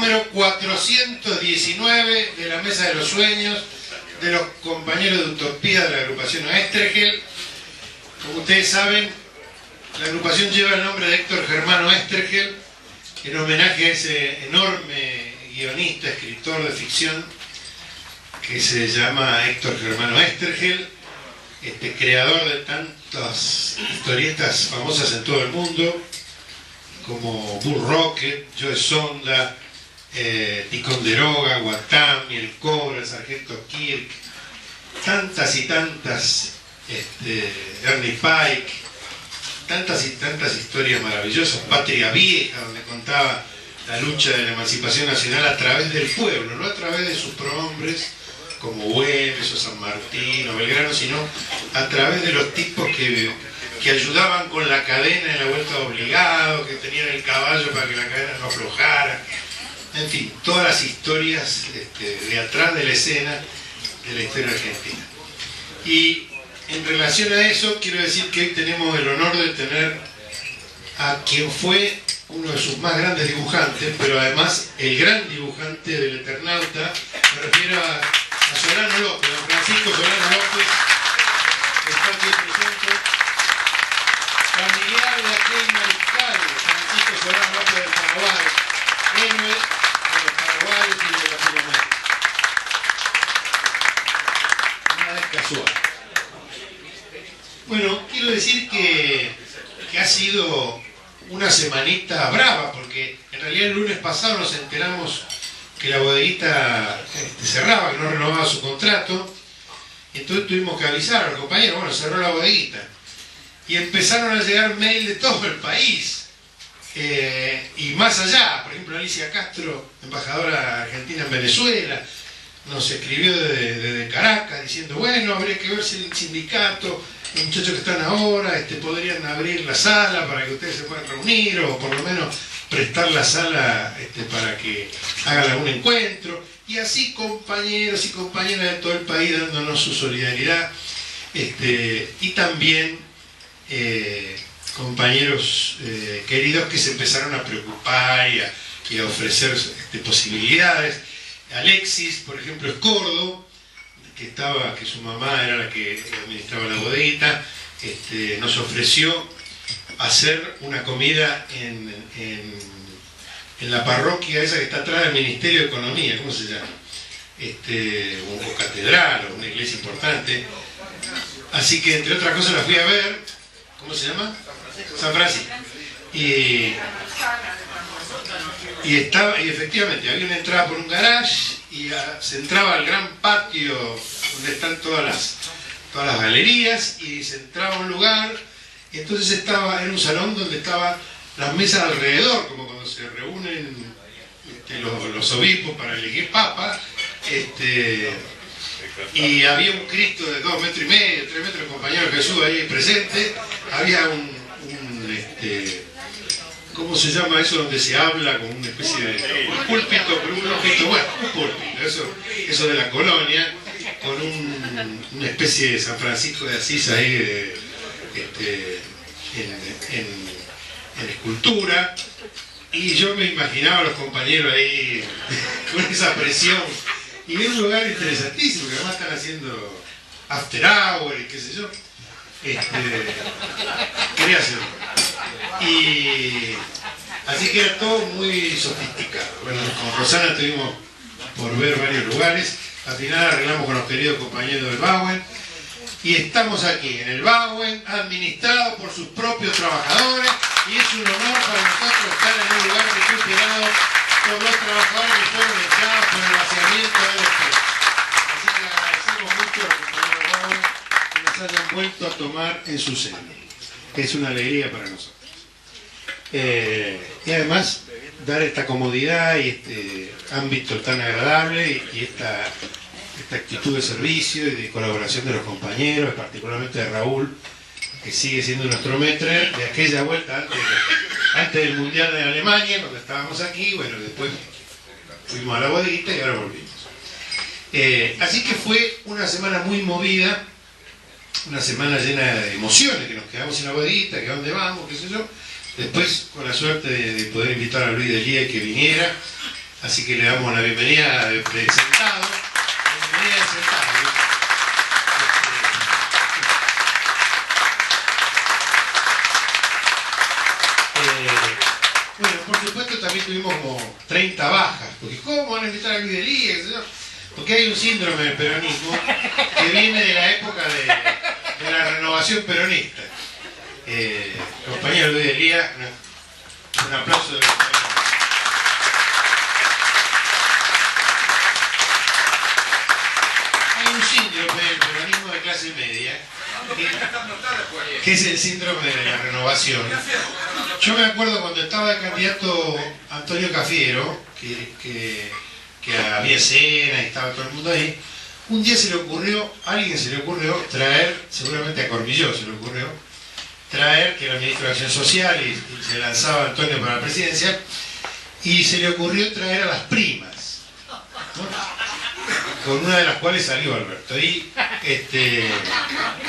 número 419 de la Mesa de los Sueños de los compañeros de Utopía de la agrupación Oesterhel. Como ustedes saben, la agrupación lleva el nombre de Héctor Germán Oesterhel en homenaje a ese enorme guionista, escritor de ficción que se llama Héctor Germán Oesterhel, creador de tantas historietas famosas en todo el mundo como Bull Rocket, Joe Sonda, Ticonderoga, Watami, El Cobra, el Sargento Kirk, tantas y tantas, Ernie Pike, tantas y tantas historias maravillosas, Patria Vieja, donde contaba la lucha de la emancipación nacional a través del pueblo, no a través de sus prohombres como Güemes o San Martín o Belgrano, sino a través de los tipos que ayudaban con la cadena en la vuelta obligado, que tenían el caballo para que la cadena no aflojara. En fin, todas las historias de atrás de la escena de la historia argentina. Y en relación a eso, quiero decir que hoy tenemos el honor de tener a quien fue uno de sus más grandes dibujantes, pero además el gran dibujante del Eternauta. Me refiero a Solano López, don Francisco Solano López, que está aquí presente, familiar de aquel mariscal, Francisco Solano López del Paraguay, héroe de los paraguayos y de Latinoamérica. Nada es casual. Bueno, quiero decir que ha sido una semanita brava, porque en realidad el lunes pasado nos enteramos que la bodeguita cerraba, que no renovaba su contrato, y entonces tuvimos que avisar a los compañeros, bueno, cerró la bodeguita. Y empezaron a llegar mail de todo el país, y más allá. Por ejemplo, Alicia Castro, embajadora argentina en Venezuela, nos escribió desde Caracas diciendo, bueno, habría que ver si el sindicato, los muchachos que están ahora, podrían abrir la sala para que ustedes se puedan reunir, o por lo menos prestar la sala para que hagan algún encuentro. Y así compañeros y compañeras de todo el país dándonos su solidaridad, y también compañeros queridos que se empezaron a preocupar y a ofrecer posibilidades. Alexis, por ejemplo, Escordo, que su mamá era la que administraba la bodeguita, nos ofreció hacer una comida en la parroquia esa que está atrás del Ministerio de Economía, ¿cómo se llama? O catedral, o una iglesia importante. Así que, entre otras cosas, la fui a ver. ¿Cómo se llama? San Francisco. Y efectivamente había una entrada por un garage y se entraba al gran patio donde están todas las galerías, y se entraba a un lugar, y entonces era un salón donde estaban las mesas alrededor, como cuando se reúnen los obispos para elegir papa, y había un Cristo de 2,5 metros, 3 metros, el compañero Jesús ahí presente, había ¿cómo se llama eso donde se habla con una especie de un púlpito, un púlpito, eso de la colonia, con una especie de San Francisco de Asís ahí en escultura, y yo me imaginaba a los compañeros ahí con esa presión, y es un lugar interesantísimo, que además están haciendo after hour y qué sé yo, quería hacerlo. Y así que era todo muy sofisticado. Bueno, con Rosana tuvimos por ver varios lugares. Al final arreglamos con los queridos compañeros del Bauen, y estamos aquí en el Bauen, administrado por sus propios trabajadores, y es un honor para nosotros estar en un lugar recuperado por los trabajadores que fueron echados por el vaciamiento de los precios. Así que agradecemos mucho a los compañeros del Bauen que nos hayan vuelto a tomar en su seno. Es una alegría para nosotros. Y además dar esta comodidad y este ámbito tan agradable, y esta actitud de servicio y de colaboración de los compañeros, particularmente de Raúl, que sigue siendo nuestro maître de aquella vuelta antes del Mundial de Alemania, cuando estábamos aquí. Bueno, después fuimos a la bodeguita y ahora volvimos. Así que fue una semana muy movida, una semana llena de emociones, que nos quedamos en la bodeguita, que a dónde vamos, qué sé yo. Después, con la suerte de poder invitar a Luis Delía y que viniera así que le damos la bienvenida de sentado. Bienvenida de sentado. Bueno, por supuesto también tuvimos como 30 bajas, porque ¿cómo van a invitar a Luis Delía? Porque hay un síndrome del peronismo que viene de la época de la renovación peronista. Compañero Luis Delía, un aplauso de los compañeros. Hay un síndrome del peronismo de clase media, que es el síndrome de la renovación. Yo me acuerdo cuando estaba de candidato Antonio Cafiero, que había cena y estaba todo el mundo ahí. Un día a alguien se le ocurrió traer, seguramente a Cormilló se le ocurrió, traer, que era ministro de Acción Social y se lanzaba Antonio para la presidencia, y se le ocurrió traer a las primas, ¿no? Con una de las cuales salió Alberto. Y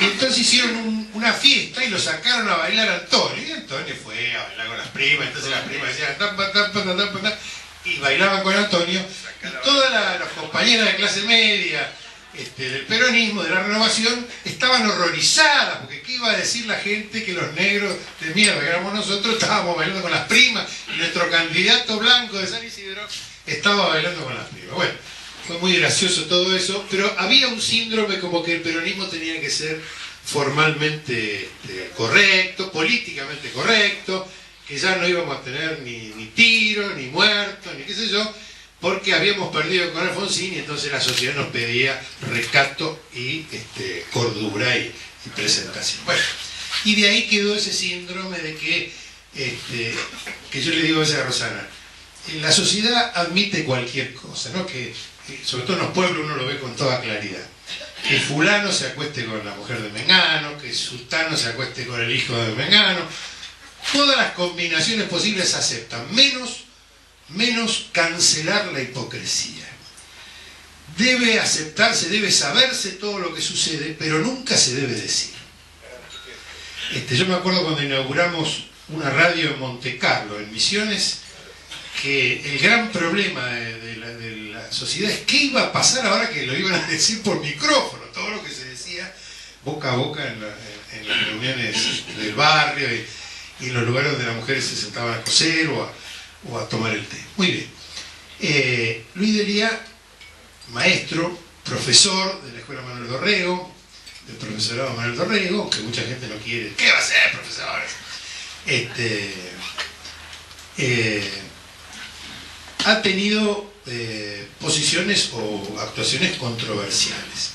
entonces hicieron una fiesta y lo sacaron a bailar a Antonio. Y Antonio fue a bailar con las primas, entonces las primas decían y bailaban con Antonio. Y todas las compañeras de clase media del peronismo, de la renovación, estaban horrorizadas, porque ¿qué iba a decir la gente que los negros de mierda que éramos nosotros estábamos bailando con las primas y nuestro candidato blanco de San Isidro estaba bailando con las primas? Bueno, fue muy gracioso todo eso, pero había un síndrome como que el peronismo tenía que ser formalmente correcto, políticamente correcto, que ya no íbamos a tener ni tiro, ni muertos, ni qué sé yo, porque habíamos perdido con Alfonsín y entonces la sociedad nos pedía recato y cordura y presentación. Bueno, y de ahí quedó ese síndrome de que yo le digo a veces a Rosana, la sociedad admite cualquier cosa, ¿no? Que sobre todo en los pueblos uno lo ve con toda claridad. Que fulano se acueste con la mujer de Mengano, que sultano se acueste con el hijo de Mengano. Todas las combinaciones posibles se aceptan, menos cancelar la hipocresía. Debe aceptarse, debe saberse todo lo que sucede, pero nunca se debe decir. Yo me acuerdo cuando inauguramos una radio en Monte Carlo, en Misiones, que el gran problema de la sociedad es qué iba a pasar ahora que lo iban a decir por micrófono, todo lo que se decía boca a boca en las reuniones del barrio y en los lugares donde las mujeres se sentaban a coser o a tomar el té. Muy bien. Luis Delía, maestro, profesor de la Escuela Manuel Dorrego, del profesorado Manuel Dorrego, que mucha gente no quiere. ¿Qué va a ser, profesor? Ha tenido posiciones o actuaciones controversiales,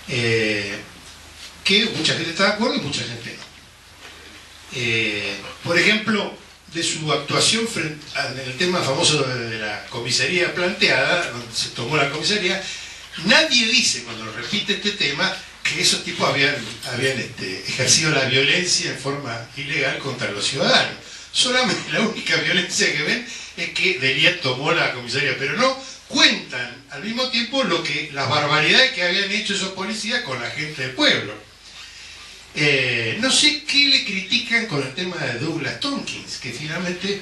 que mucha gente está de acuerdo y mucha gente no. Por ejemplo, de su actuación en el tema famoso de la comisaría planteada, donde se tomó la comisaría, nadie dice, cuando repite este tema, que esos tipos habían ejercido la violencia en forma ilegal contra los ciudadanos. Solamente la única violencia que ven es que Delía tomó la comisaría, pero no cuentan al mismo tiempo las barbaridades que habían hecho esos policías con la gente del pueblo. No sé qué le critican con el tema de Douglas Tompkins, que finalmente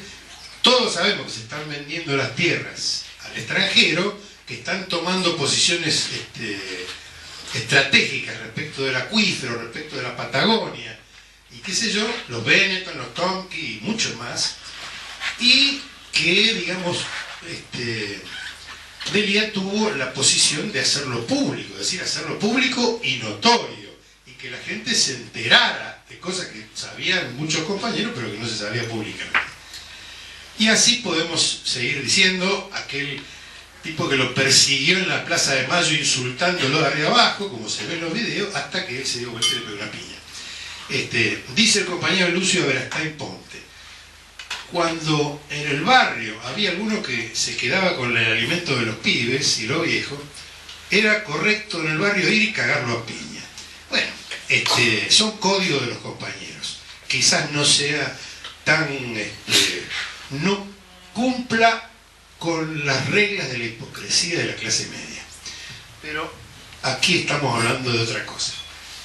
todos sabemos que se están vendiendo las tierras al extranjero, que están tomando posiciones estratégicas respecto del acuífero, respecto de la Patagonia, y qué sé yo, los Benetton, los Tompkins y muchos más, y que, digamos, Delía tuvo la posición de hacerlo público, es decir, hacerlo público y notorio, y que la gente se enterara de cosas que sabían muchos compañeros, pero que no se sabía públicamente. Y así podemos seguir diciendo, aquel tipo que lo persiguió en la Plaza de Mayo insultándolo de arriba abajo, como se ve en los videos, hasta que él se dio vuelta y le pegó una piña. Dice el compañero Lucio Verastain Ponte, cuando en el barrio había alguno que se quedaba con el alimento de los pibes y los viejos, era correcto en el barrio ir y cagarlo a piña. Bueno, son códigos de los compañeros. Quizás no sea tan... no cumpla con las reglas de la hipocresía de la clase media. Pero aquí estamos hablando de otra cosa.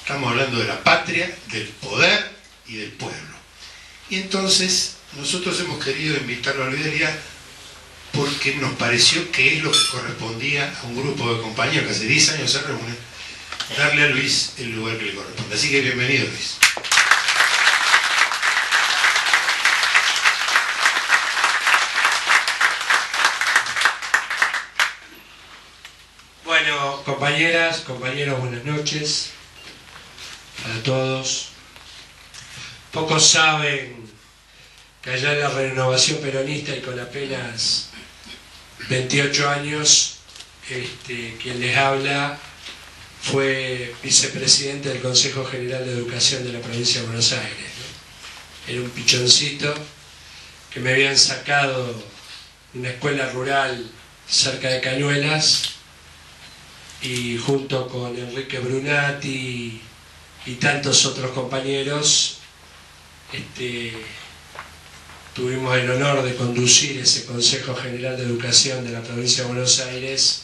Estamos hablando de la patria, del poder y del pueblo. Y entonces nosotros hemos querido invitarlo a Luis Delía porque nos pareció que es lo que correspondía a un grupo de compañeros que hace 10 años se reúnen, darle a Luis el lugar que le corresponde. Así que bienvenido, Luis. Bueno, compañeras, compañeros, buenas noches a todos. Pocos saben que allá en la Renovación Peronista y con apenas 28 años, quien les habla fue vicepresidente del Consejo General de Educación de la provincia de Buenos Aires, ¿no? Era un pichoncito que me habían sacado de una escuela rural cerca de Cañuelas, y junto con Enrique Brunati y tantos otros compañeros tuvimos el honor de conducir ese Consejo General de Educación de la provincia de Buenos Aires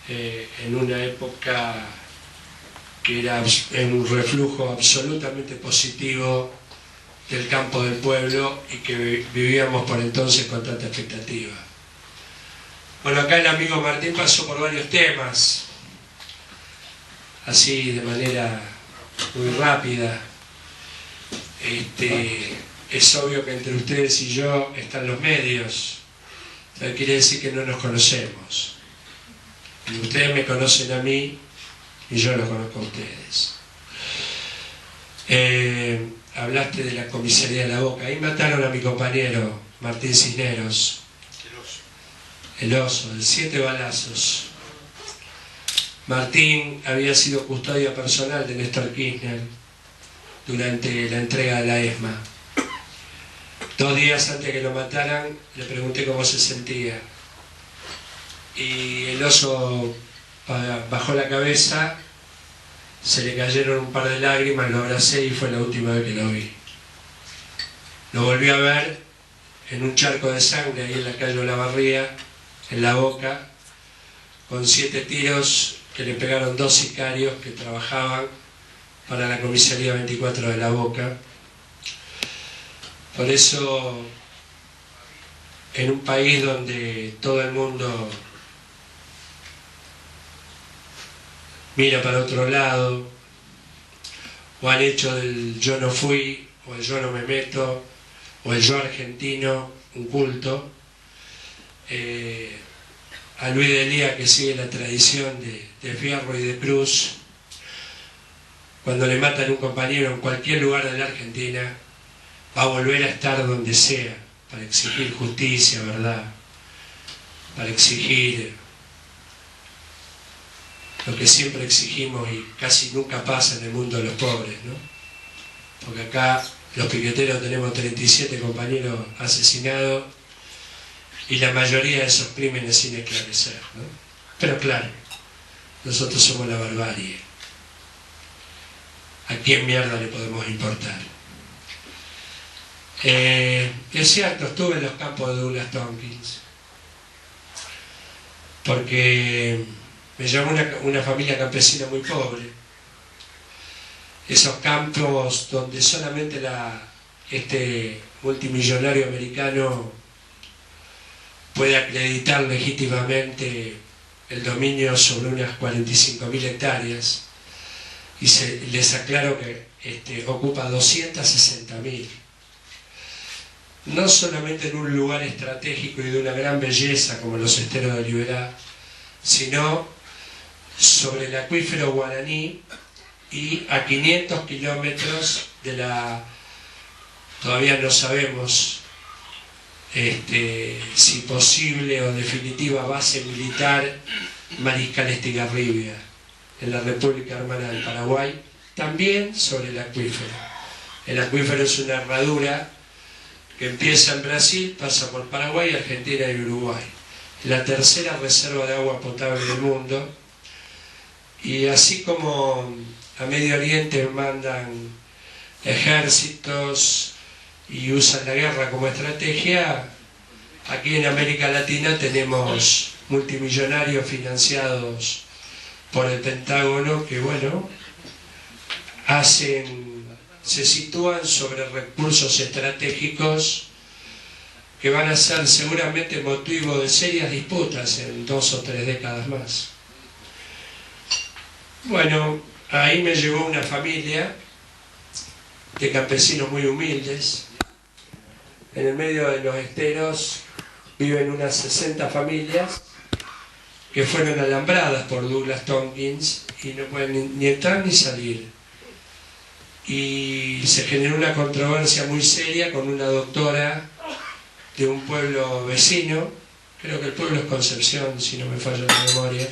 en una época que era en un reflujo absolutamente positivo del campo del pueblo y que vivíamos por entonces con tanta expectativa. Bueno, acá el amigo Martín pasó por varios temas, así de manera muy rápida. Es obvio que entre ustedes y yo están los medios, eso quiere decir que no nos conocemos. Y ustedes me conocen a mí y yo los conozco a ustedes. Hablaste de la comisaría de La Boca. Ahí mataron a mi compañero Martín Cisneros. El oso, de 7 balazos. Martín había sido custodia personal de Néstor Kirchner durante la entrega de la ESMA. 2 días antes de que lo mataran, le pregunté cómo se sentía. Y el oso bajó la cabeza, se le cayeron un par de lágrimas, lo abracé y fue la última vez que lo vi. Lo volví a ver en un charco de sangre ahí en la calle Olavarría, en La Boca, con 7 tiros que le pegaron 2 sicarios que trabajaban para la comisaría 24 de La Boca. Por eso, en un país donde todo el mundo mira para otro lado, o han hecho del yo no fui, o el yo no me meto, o el yo argentino un culto, a Luis Delía, que sigue la tradición de Fierro y de Cruz, cuando le matan a un compañero en cualquier lugar de la Argentina, va a volver a estar donde sea para exigir justicia, verdad, para exigir lo que siempre exigimos y casi nunca pasa en el mundo de los pobres, ¿no? Porque acá los piqueteros tenemos 37 compañeros asesinados y la mayoría de esos crímenes sin esclarecer, ¿no? Pero claro, nosotros somos la barbarie. ¿A quién mierda le podemos importar? Es cierto, estuve en los campos de Douglas Tompkins, porque me llamó una familia campesina muy pobre. Esos campos donde solamente este multimillonario americano puede acreditar legítimamente el dominio sobre unas 45.000 hectáreas, y les aclaro que ocupa 260.000. No solamente en un lugar estratégico y de una gran belleza como los esteros de Liberá, sino sobre el acuífero guaraní y a 500 kilómetros de la, todavía no sabemos si posible o definitiva, base militar Mariscal Estigarribia, en la República Hermana del Paraguay, también sobre el acuífero. El acuífero es una herradura que empieza en Brasil, pasa por Paraguay, Argentina y Uruguay. La tercera reserva de agua potable del mundo. Y así como a Medio Oriente mandan ejércitos y usan la guerra como estrategia, aquí en América Latina tenemos multimillonarios financiados por el Pentágono que, bueno, se sitúan sobre recursos estratégicos que van a ser seguramente motivo de serias disputas en 2 o 3 décadas más. Bueno, ahí me llevó una familia de campesinos muy humildes. En el medio de los esteros viven unas 60 familias que fueron alambradas por Douglas Tompkins y no pueden ni entrar ni salir. Y se generó una controversia muy seria con una doctora de un pueblo vecino, creo que el pueblo es Concepción, si no me falla la memoria.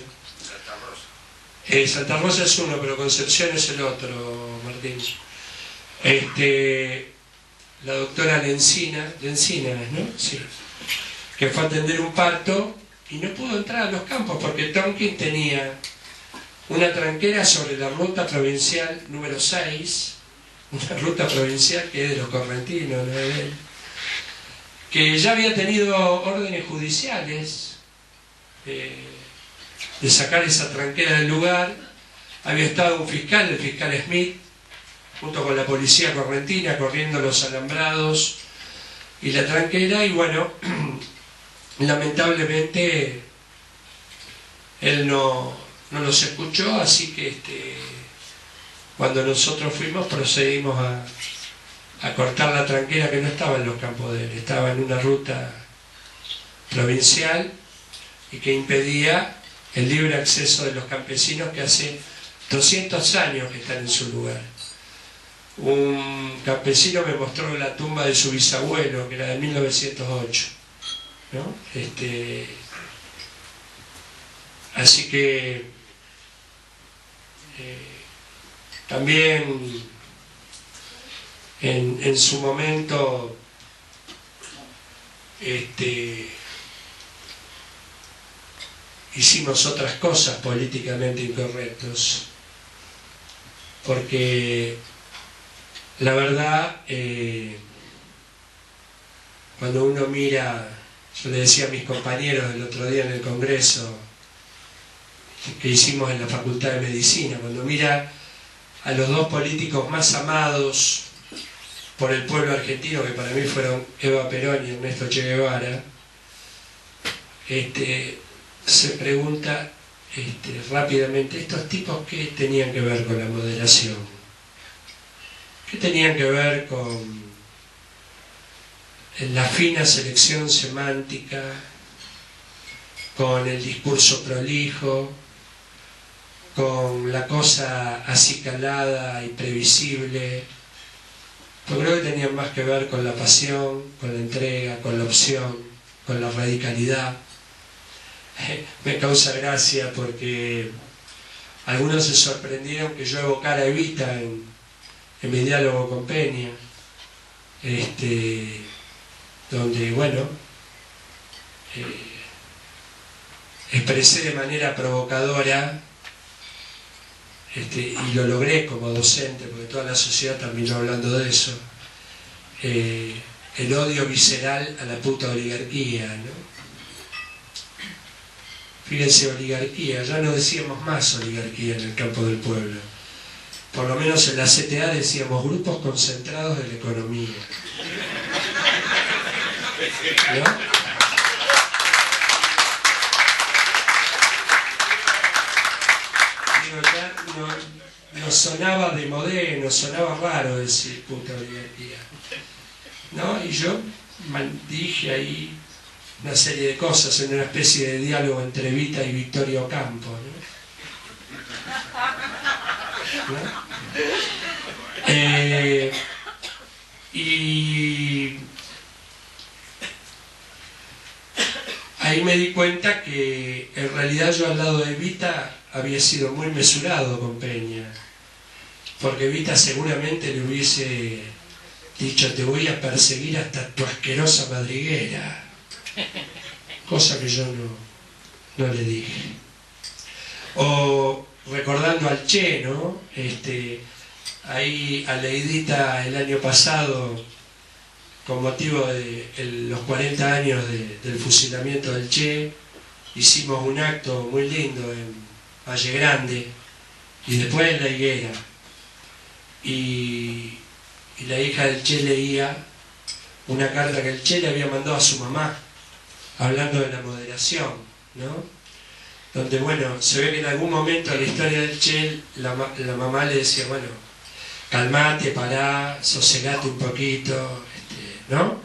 Santa Rosa es uno, pero Concepción es el otro, Martín. La doctora Lencina es, ¿no? Sí. Que fue a atender un parto y no pudo entrar a los campos porque Tompkins tenía una tranquera sobre la ruta provincial número 6, una ruta provincial que es de los correntinos, no de él, que ya había tenido órdenes judiciales de sacar esa tranquera del lugar. Había estado un fiscal, el fiscal Smith, junto con la policía correntina, corriendo los alambrados y la tranquera, y bueno, lamentablemente él no los escuchó, así que cuando nosotros fuimos procedimos a cortar la tranquera, que no estaba en los campos de él, estaba en una ruta provincial y que impedía el libre acceso de los campesinos que hace 200 años que están en su lugar. Un campesino me mostró la tumba de su bisabuelo, que era de 1908, ¿no? Así que también en su momento hicimos otras cosas políticamente incorrectas, porque la verdad, cuando uno mira, yo le decía a mis compañeros el otro día en el Congreso que hicimos en la Facultad de Medicina, cuando mira a los dos políticos más amados por el pueblo argentino, que para mí fueron Eva Perón y Ernesto Che Guevara, se pregunta rápidamente, ¿estos tipos qué tenían que ver con la moderación? ¿Qué tenían que ver con la fina selección semántica, con el discurso prolijo, con la cosa acicalada y previsible? Yo creo que tenían más que ver con la pasión, con la entrega, con la opción, con la radicalidad. Me causa gracia porque algunos se sorprendieron que yo evocara a Evita en mi diálogo con Peña, donde, bueno, expresé de manera provocadora, y lo logré como docente, porque toda la sociedad terminó hablando de eso, el odio visceral a la puta oligarquía, ¿no? Fíjense, oligarquía, ya no decíamos más oligarquía en el campo del pueblo. Por lo menos en la CTA decíamos grupos concentrados de la economía, ¿no? Digo, ya no sonaba de modé, nos sonaba raro decir puta oligarquía, ¿no? Y yo dije ahí una serie de cosas en una especie de diálogo entre Evita y Victorio Ocampo, ¿no? Y ahí me di cuenta que en realidad yo al lado de Evita había sido muy mesurado con Peña, porque Evita seguramente le hubiese dicho: te voy a perseguir hasta tu asquerosa madriguera, cosa que yo no le dije. O recordando al Che, ¿no? Ahí a Leidita el año pasado, con motivo de los 40 años del fusilamiento del Che, hicimos un acto muy lindo en Valle Grande y después en La Higuera, y la hija del Che leía una carta que el Che le había mandado a su mamá, hablando de la moderación, ¿no? Donde, bueno, se ve que en algún momento en la historia del Che, la mamá le decía, bueno, calmate, pará, sosegate un poquito, ¿no?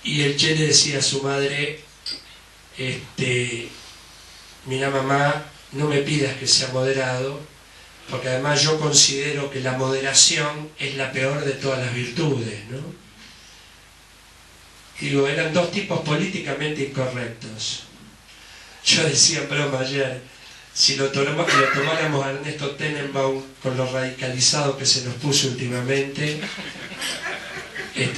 Y el Che le decía a su madre, mira mamá, no me pidas que sea moderado, porque además yo considero que la moderación es la peor de todas las virtudes, ¿no? Digo, eran dos tipos políticamente incorrectos. Yo decía en broma ayer, si lo tomáramos a Ernesto Tenenbaum con lo radicalizado que se nos puso últimamente,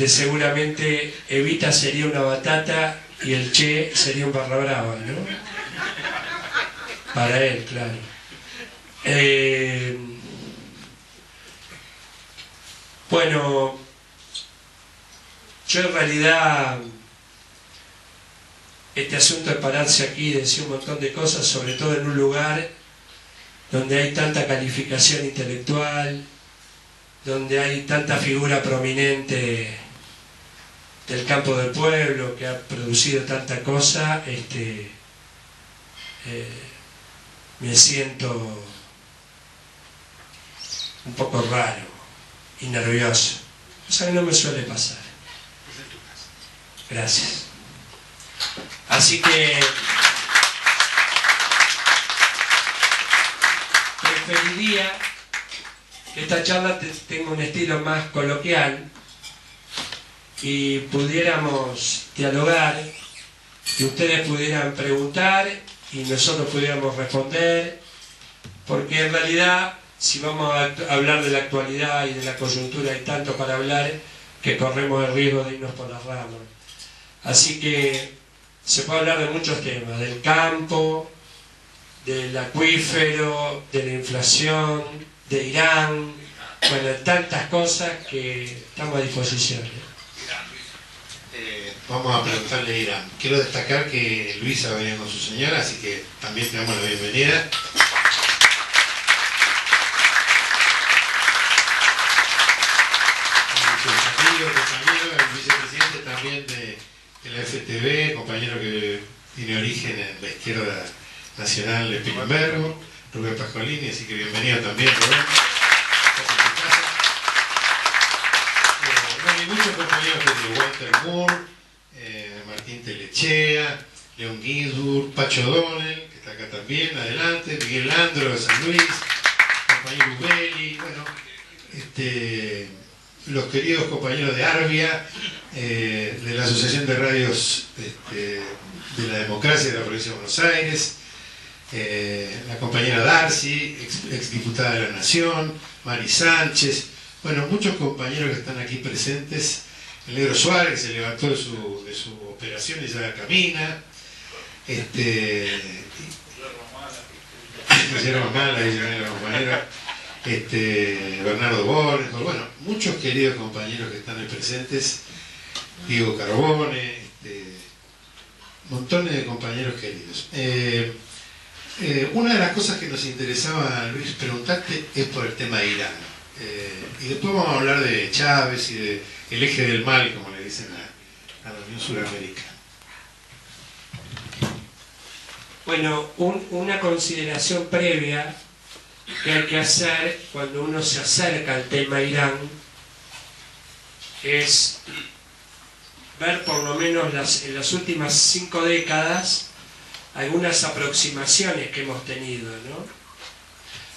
seguramente Evita sería una batata y el Che sería un barra brava, ¿no? Para él, claro. Bueno, yo en realidad este asunto de pararse aquí y decir un montón de cosas, sobre todo en un lugar donde hay tanta calificación intelectual, donde hay tanta figura prominente del campo del pueblo que ha producido tanta cosa, me siento un poco raro y nervioso. Cosa que no me suele pasar. Gracias. Así que preferiría que esta charla tenga un estilo más coloquial y pudiéramos dialogar, que ustedes pudieran preguntar y nosotros pudiéramos responder, porque en realidad si vamos a hablar de la actualidad y de la coyuntura hay tanto para hablar que corremos el riesgo de irnos por las ramas. Así que se puede hablar de muchos temas, del campo, del acuífero, de la inflación, de Irán, bueno, de tantas cosas que estamos a disposición. Vamos a preguntarle a Irán. Quiero destacar que Luisa va a venir con su señora, así que también te damos la bienvenida. Compañero, el vicepresidente también de la FTV, compañero que tiene origen en la izquierda nacional de Pilimbergo, Rubén Pascolini, así que bienvenido también, Rubén. Bueno, y muchos compañeros de Walter Moore, Martín Telechea, León Ginsburg, Pacho Donel, que está acá también, adelante, Miguel Landro de San Luis, compañero Ubeli, bueno, los queridos compañeros de Arbia, de la Asociación de Radios de la Democracia de la Provincia de Buenos Aires, la compañera Darcy, exdiputada de la Nación, Mari Sánchez, bueno, muchos compañeros que están aquí presentes, el Negro Suárez, que se levantó de su operación y ya camina, Bernardo Borges, bueno, muchos queridos compañeros que están ahí presentes, Diego Carbone, montones de compañeros queridos. Una de las cosas que nos interesaba, Luis, preguntarte es por el tema de Irán. Y después vamos a hablar de Chávez y del eje del mal, como le dicen a la Unión Suramericana. Bueno, una consideración previa que hay que hacer cuando uno se acerca al tema Irán es ver por lo menos en las últimas 5 décadas algunas aproximaciones que hemos tenido, ¿no?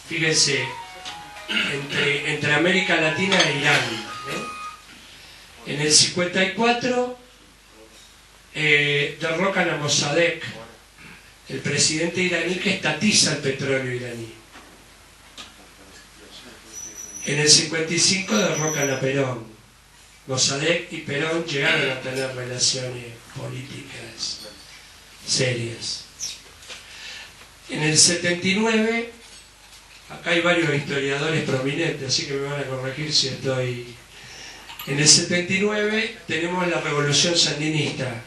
Fíjense, entre América Latina e Irán, ¿no? En el 54 derrocan a Mossadegh, el presidente iraní que estatiza el petróleo iraní. En el 55 derrocan a Perón. Mossadegh y Perón llegaron a tener relaciones políticas serias. En el 79, acá hay varios historiadores prominentes, así que me van a corregir si estoy... En el 79 tenemos la revolución sandinista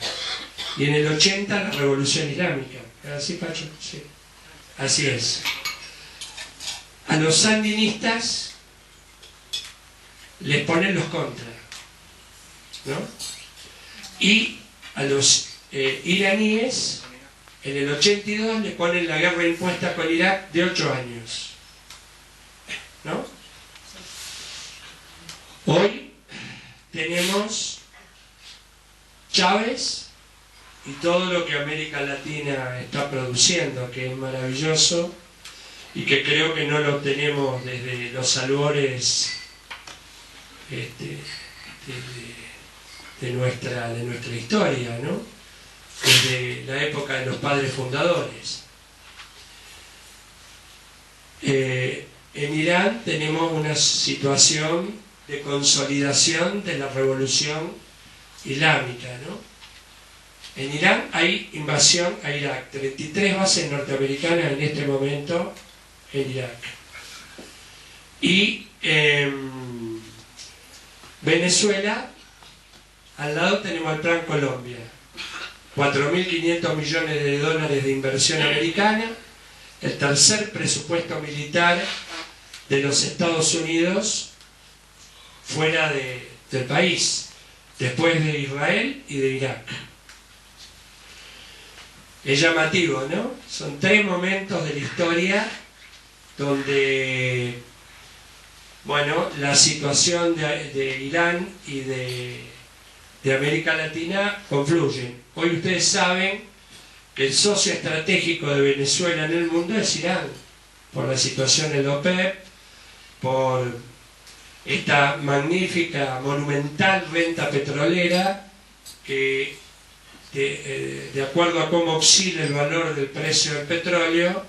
y en el 80 la revolución islámica. ¿Así, Pacho? Sí. Así es. A los sandinistas les ponen los contras. ¿no? Y a los iraníes en el 82 le ponen la guerra impuesta con Irak de 8 años, ¿no? Hoy tenemos Chávez y todo lo que América Latina está produciendo, que es maravilloso y que creo que no lo tenemos desde los albores de nuestra historia, ¿no? Desde la época de los padres fundadores. En Irán tenemos una situación de consolidación de la revolución islámica, ¿no? En Irán hay invasión a Irak, 33 bases norteamericanas en este momento en Irak. Y en Venezuela, al lado tenemos el Plan Colombia, 4.500 millones de dólares de inversión americana, el tercer presupuesto militar de los Estados Unidos fuera del país, después de Israel y de Irak. Es llamativo, ¿no? Son 3 momentos de la historia donde, bueno, la situación de Irán y de América Latina confluyen. Hoy ustedes saben que el socio estratégico de Venezuela en el mundo es Irán, por la situación en la OPEP, por esta magnífica, monumental renta petrolera que, de acuerdo a cómo oscila el valor del precio del petróleo,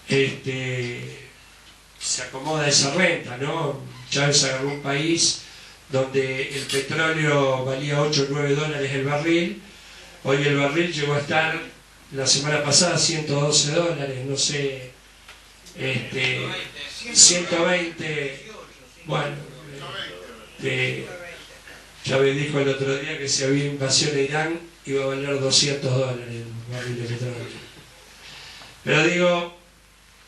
se acomoda esa renta, ¿no? Chávez agarró un país donde el petróleo valía 8 o 9 dólares el barril. Hoy el barril llegó a estar la semana pasada 112 dólares, no sé, 120. Bueno, Chávez dijo el otro día que si había invasión a Irán iba a valer 200 dólares el barril de petróleo. Pero digo,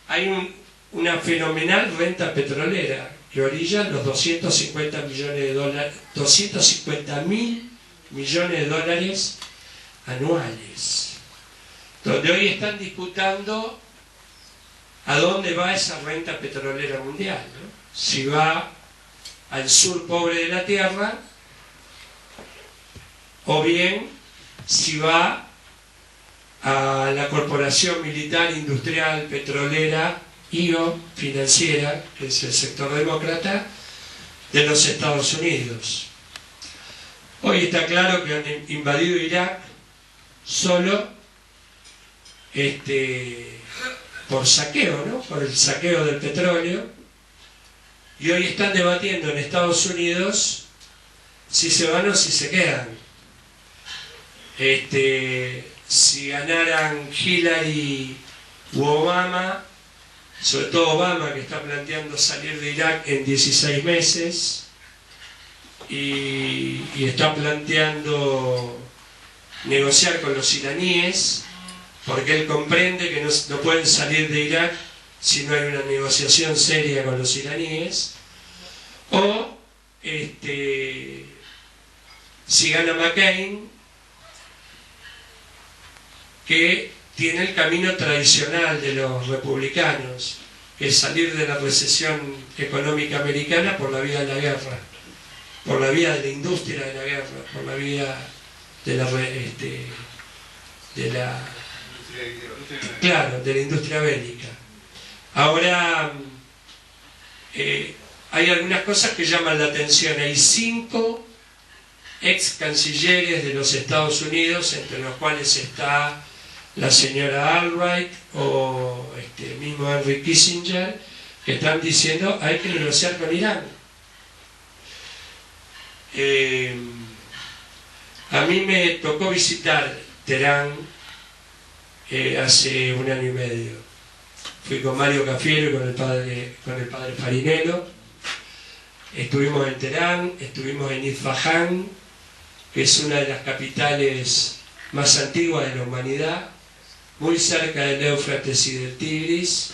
hay una fenomenal renta petrolera que orilla los 250 millones de dólares, 250.000 millones de dólares anuales, donde hoy están disputando a dónde va esa renta petrolera mundial, ¿no? Si va al sur pobre de la tierra o bien si va a la corporación militar, industrial, petrolera y o financiera, que es el sector demócrata de los Estados Unidos. Hoy está claro que han invadido Irak solo por saqueo, ¿no? Por el saqueo del petróleo, y hoy están debatiendo en Estados Unidos si se van o si se quedan. Si ganaran Hillary u Obama, sobre todo Obama, que está planteando salir de Irak en 16 meses y está planteando negociar con los iraníes, porque él comprende que no pueden salir de Irak si no hay una negociación seria con los iraníes, o si gana McCain, que tiene el camino tradicional de los republicanos, que es salir de la recesión económica americana por la vía de la guerra, por la vía de la industria de la guerra, por la vía de la industria bélica. Ahora, hay algunas cosas que llaman la atención. Hay 5 ex cancilleres de los Estados Unidos, entre los cuales está la señora Albright o mismo Henry Kissinger, que están diciendo hay que negociar con Irán. A mí me tocó visitar Teherán hace 1 año y medio. Fui con Mario Cafiero y con el padre Farinello. Estuvimos en Teherán, estuvimos en Isfahán, que es una de las capitales más antiguas de la humanidad, muy cerca del Éufrates y del Tigris,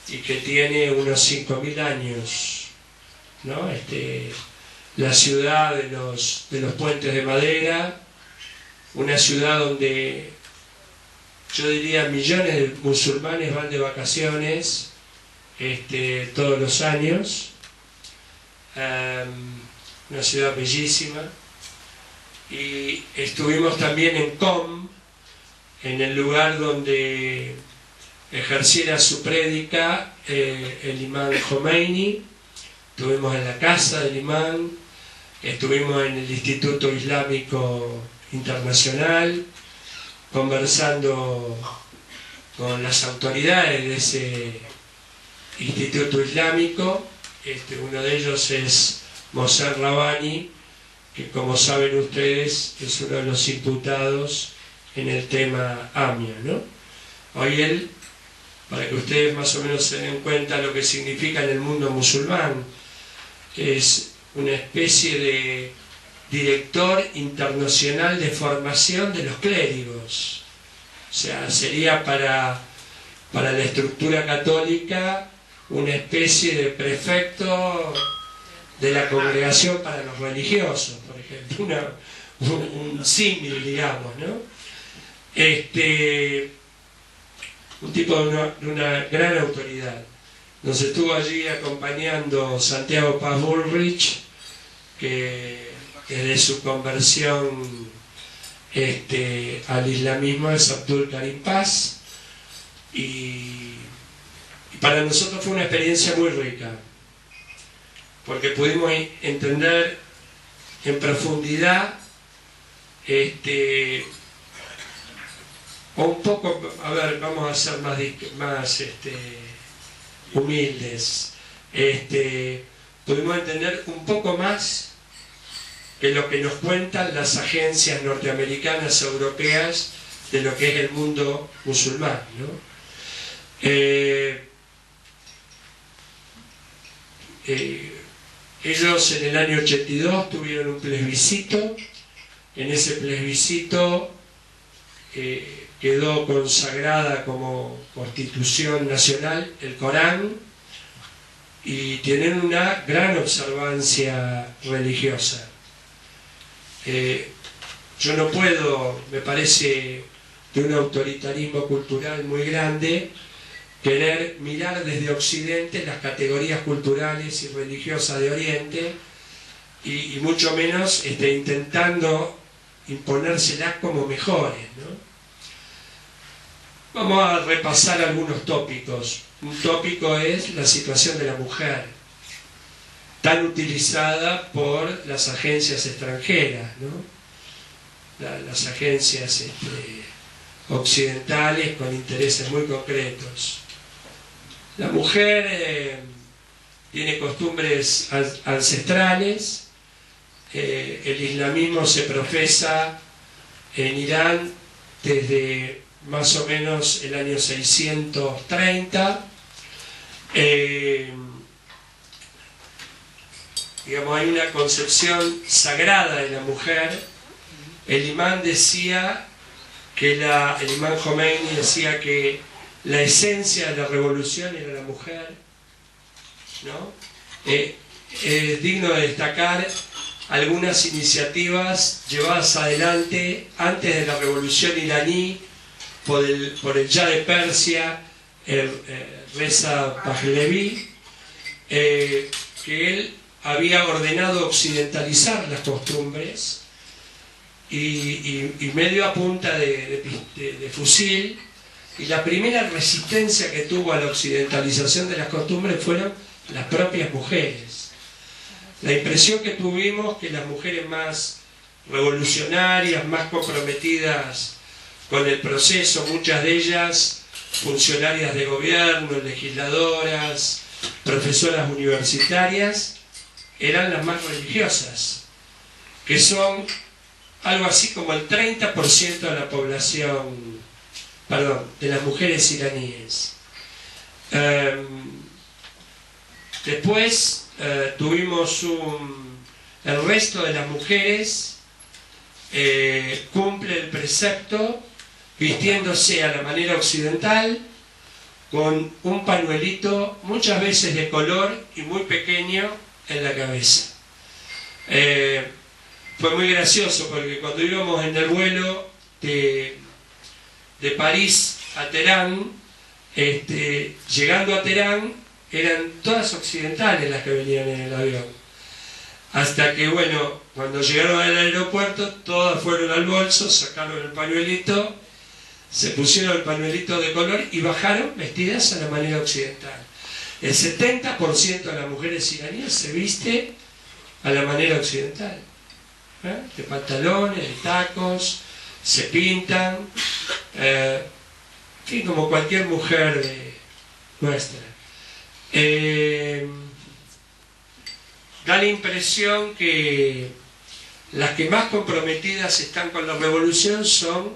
y que tiene unos 5.000 años, ¿no? la ciudad de los puentes de madera, una ciudad donde yo diría millones de musulmanes van de vacaciones todos los años, una ciudad bellísima. Y estuvimos también en Qom, en el lugar donde ejerciera su prédica el imán Khomeini. Estuvimos en la casa del imán, estuvimos en el Instituto Islámico Internacional, conversando con las autoridades de ese Instituto Islámico. Uno de ellos es Mohsen Rabbani, que como saben ustedes es uno de los imputados en el tema AMIA, ¿no? Hoy él, para que ustedes más o menos se den cuenta lo que significa en el mundo musulmán, es una especie de director internacional de formación de los clérigos. O sea, sería para la estructura católica una especie de prefecto de la congregación para los religiosos, por ejemplo, un símil, digamos, ¿no? Un tipo de una gran autoridad. Nos estuvo allí acompañando Santiago Paz Bullrich, que desde su conversión al islamismo es Abdul Karim Paz, y para nosotros fue una experiencia muy rica, porque pudimos entender en profundidad o un poco, a ver, vamos a ser más humildes, pudimos entender un poco más que lo que nos cuentan las agencias norteamericanas o europeas de lo que es el mundo musulmán, ¿no? Ellos en el año 82 tuvieron un plebiscito. En ese plebiscito quedó consagrada como constitución nacional el Corán, y tienen una gran observancia religiosa. Yo no puedo, me parece de un autoritarismo cultural muy grande, querer mirar desde Occidente las categorías culturales y religiosas de Oriente, y mucho menos intentando imponérselas como mejores, ¿no? Vamos a repasar algunos tópicos. Un tópico es la situación de la mujer, tan utilizada por las agencias extranjeras, ¿no? Las agencias occidentales con intereses muy concretos. La mujer tiene costumbres ancestrales. El islamismo se profesa en Irán desde más o menos el año 630. Digamos, hay una concepción sagrada de la mujer. El imán decía que el imán Khomeini decía que la esencia de la revolución era la mujer, ¿no? Es digno de destacar algunas iniciativas llevadas adelante antes de la revolución iraní por el Shah de Persia, Reza Pahlavi, que él había ordenado occidentalizar las costumbres, y medio a punta de fusil. Y la primera resistencia que tuvo a la occidentalización de las costumbres fueron las propias mujeres. La impresión que tuvimos que las mujeres más revolucionarias, más comprometidas con el proceso, muchas de ellas funcionarias de gobierno, legisladoras, profesoras universitarias, eran las más religiosas, que son algo así como el 30% de la población, de las mujeres iraníes. Después tuvimos el resto de las mujeres cumple el precepto vistiéndose a la manera occidental, con un pañuelito muchas veces de color y muy pequeño en la cabeza. Fue muy gracioso porque cuando íbamos en el vuelo de París a Teherán, llegando a Teherán, eran todas occidentales las que venían en el avión. Hasta que, bueno, cuando llegaron al aeropuerto, todas fueron al bolso, sacaron el pañuelito, se pusieron el pañuelito de color y bajaron vestidas a la manera occidental. El 70% de las mujeres iraníes se viste a la manera occidental, de pantalones, de tacos, se pintan, en fin, como cualquier mujer nuestra. Da la impresión que las que más comprometidas están con la revolución son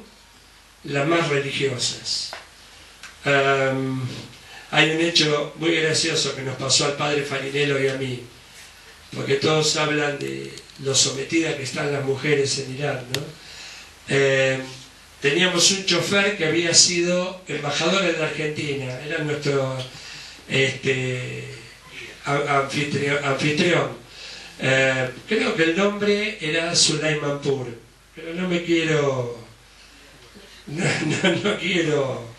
las más religiosas. Hay un hecho muy gracioso que nos pasó al padre Farinello y a mí, porque todos hablan de lo sometidas que están las mujeres en Irán, ¿no? Teníamos un chofer que había sido embajador en la Argentina, era nuestro anfitrión. Creo que el nombre era Sulaimanpur, pero no me quiero... No quiero...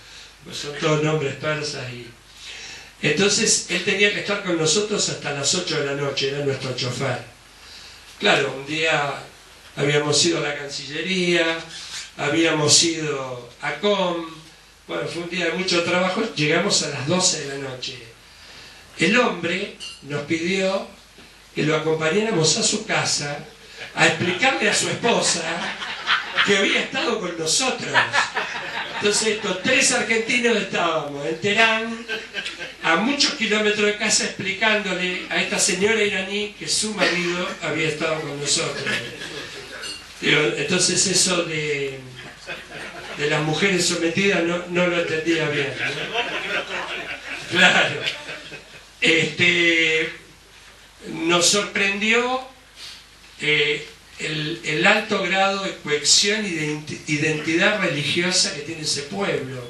Pues son todos nombres persas y... Entonces él tenía que estar con nosotros hasta las 8 de la noche, era nuestro chofer. Claro, un día habíamos ido a la Cancillería, habíamos ido a COM, bueno, fue un día de mucho trabajo, llegamos a las 12 de la noche. El hombre nos pidió que lo acompañáramos a su casa a explicarle a su esposa que había estado con nosotros. Entonces estos 3 argentinos estábamos en Teherán, a muchos kilómetros de casa, explicándole a esta señora iraní que su marido había estado con nosotros. Entonces eso de las mujeres sometidas no lo entendía bien, ¿no? Claro. Nos sorprendió el alto grado de cohesión y de identidad religiosa que tiene ese pueblo.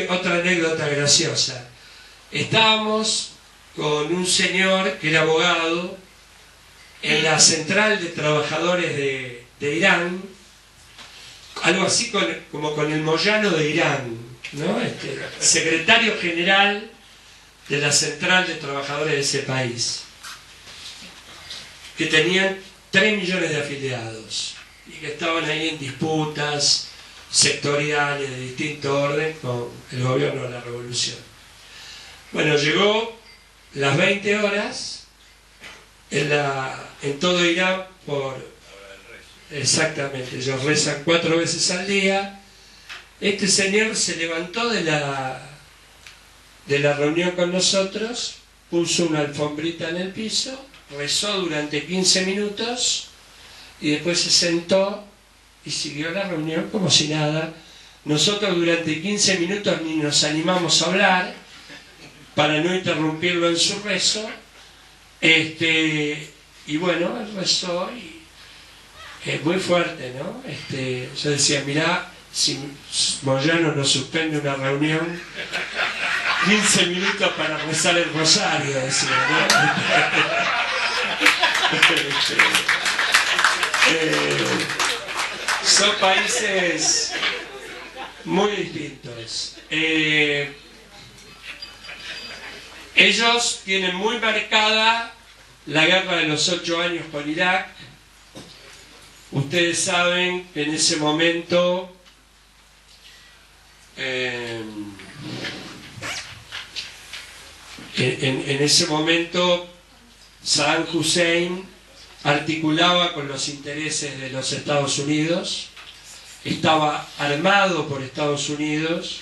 Otra anécdota graciosa. Estábamos con un señor que era abogado en la central de trabajadores de Irán, algo así como con el Moyano de Irán, ¿no? Secretario general de la central de trabajadores de ese país, que tenían 3 millones de afiliados y que estaban ahí en disputas sectoriales de distinto orden con el gobierno de la revolución. Bueno, llegó las 20 horas en todo Irán exactamente, ellos rezan 4 veces al día. Este señor se levantó de la reunión con nosotros, puso una alfombrita en el piso, rezó durante 15 minutos y después se sentó y siguió la reunión como si nada. Nosotros durante 15 minutos ni nos animamos a hablar para no interrumpirlo en su rezo. Y bueno, él rezó y es muy fuerte, ¿no? Yo decía, mirá, si Moyano nos suspende una reunión, 15 minutos para rezar el rosario, decía, ¿no? Son países muy distintos. Ellos tienen muy marcada la guerra de los 8 años con Irak. Ustedes saben que en ese momento Saddam Hussein articulaba con los intereses de los Estados Unidos, estaba armado por Estados Unidos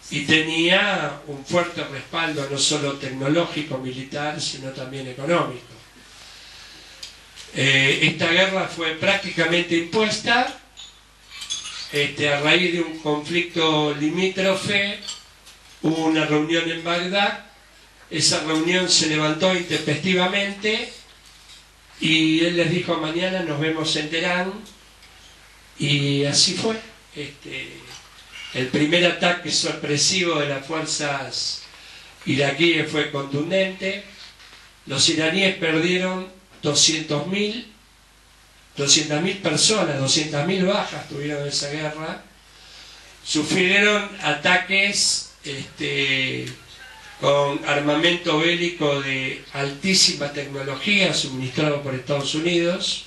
y tenía un fuerte respaldo no solo tecnológico, militar, sino también económico. Esta guerra fue prácticamente impuesta a raíz de un conflicto limítrofe. Hubo una reunión en Bagdad, esa reunión se levantó intempestivamente y él les dijo: mañana nos vemos en Teherán, y así fue. El primer ataque sorpresivo de las fuerzas iraquíes fue contundente. los iraníes perdieron 200.000 personas, 200.000 bajas tuvieron en esa guerra, sufrieron ataques con armamento bélico de altísima tecnología suministrado por Estados Unidos,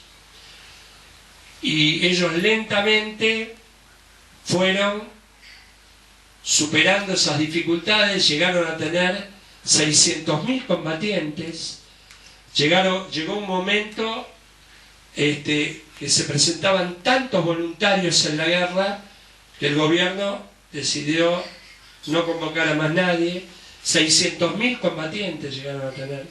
y ellos lentamente fueron superando esas dificultades, llegaron a tener 600.000 combatientes. Llegó un momento que se presentaban tantos voluntarios en la guerra que el gobierno decidió no convocar a más nadie. 600.000 combatientes llegaron a tener.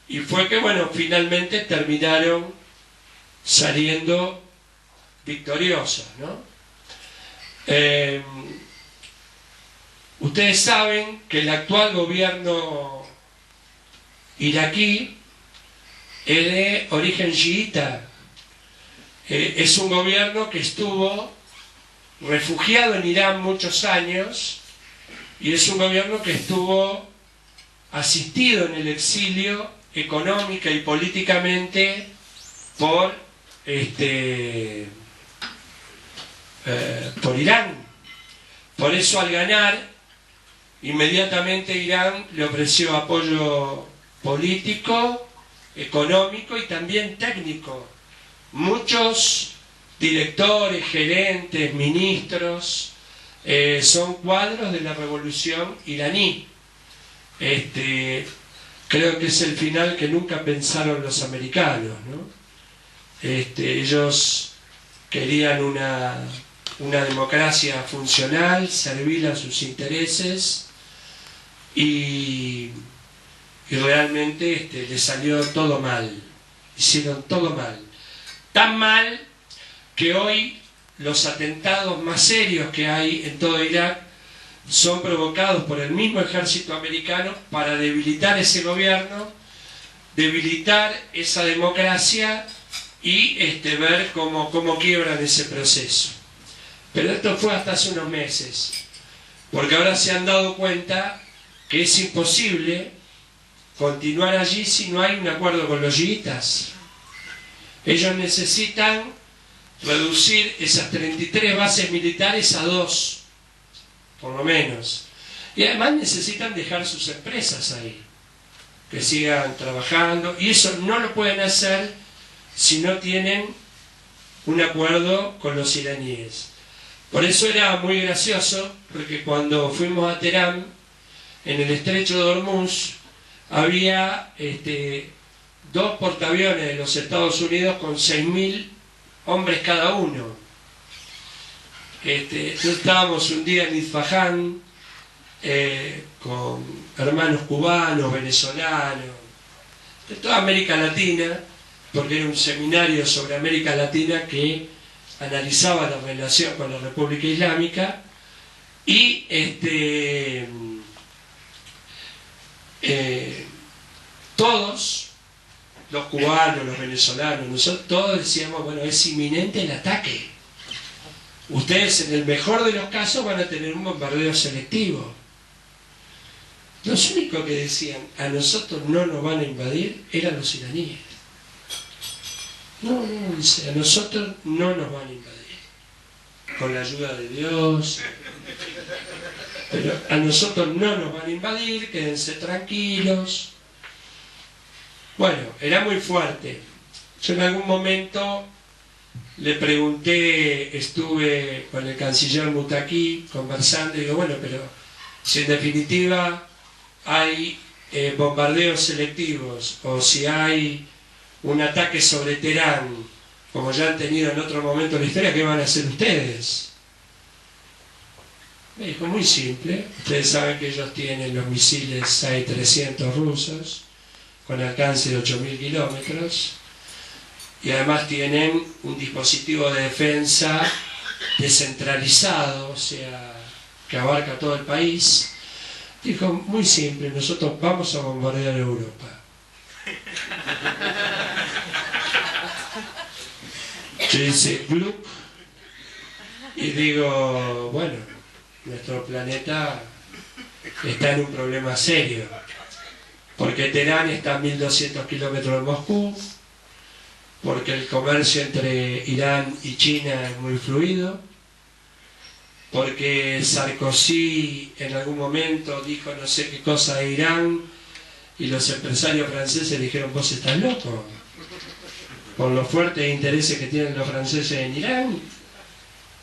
Y fue que, bueno, finalmente terminaron saliendo victoriosos, ¿no? Ustedes saben que el actual gobierno iraquí es de origen chiita. Es un gobierno que estuvo refugiado en Irán muchos años, y es un gobierno que estuvo asistido en el exilio económica y políticamente por Irán. Por eso, al ganar, inmediatamente Irán le ofreció apoyo político, económico y también técnico. Muchos directores, gerentes, ministros son cuadros de la revolución iraní. Creo que es el final que nunca pensaron los americanos, ¿no? Ellos querían una democracia funcional, servil a sus intereses, y realmente les salió todo mal. Hicieron todo mal. Tan mal que hoy los atentados más serios que hay en todo Irak son provocados por el mismo ejército americano para debilitar ese gobierno, debilitar esa democracia y ver cómo quiebran ese proceso. Pero esto fue hasta hace unos meses, porque ahora se han dado cuenta que es imposible continuar allí si no hay un acuerdo con los chiitas. Ellos necesitan reducir esas 33 bases militares a 2, por lo menos. Y además necesitan dejar sus empresas ahí, que sigan trabajando, y eso no lo pueden hacer si no tienen un acuerdo con los iraníes. Por eso era muy gracioso, porque cuando fuimos a Teherán, en el estrecho de Hormuz, había 2 portaaviones de los Estados Unidos con 6.000 hombres cada uno. Estábamos un día en Isfahán con hermanos cubanos, venezolanos, de toda América Latina, porque era un seminario sobre América Latina que analizaba la relación con la República Islámica, y todos, los cubanos, los venezolanos, nosotros todos decíamos, bueno, es inminente el ataque. Ustedes en el mejor de los casos van a tener un bombardeo selectivo. Los únicos que decían, a nosotros no nos van a invadir, eran los iraníes. No, dice, a nosotros no nos van a invadir. Con la ayuda de Dios. Pero a nosotros no nos van a invadir, quédense tranquilos. Bueno, era muy fuerte. Yo en algún momento le pregunté, estuve con el canciller Mutaki conversando, y digo, bueno, pero si en definitiva hay bombardeos selectivos, o si hay un ataque sobre Teherán, como ya han tenido en otro momento de la historia, ¿qué van a hacer ustedes? Me dijo, muy simple, ustedes saben que ellos tienen los misiles SAE-300 rusos, con alcance de 8.000 kilómetros, y además tienen un dispositivo de defensa descentralizado, o sea, que abarca todo el país. Dijo, muy simple, nosotros vamos a bombardear Europa. Yo hice glup y digo, bueno, nuestro planeta está en un problema serio, porque Teherán está a 1200 kilómetros de Moscú, porque el comercio entre Irán y China es muy fluido, porque Sarkozy en algún momento dijo no sé qué cosa de Irán y los empresarios franceses dijeron vos estás loco, por los fuertes intereses que tienen los franceses en Irán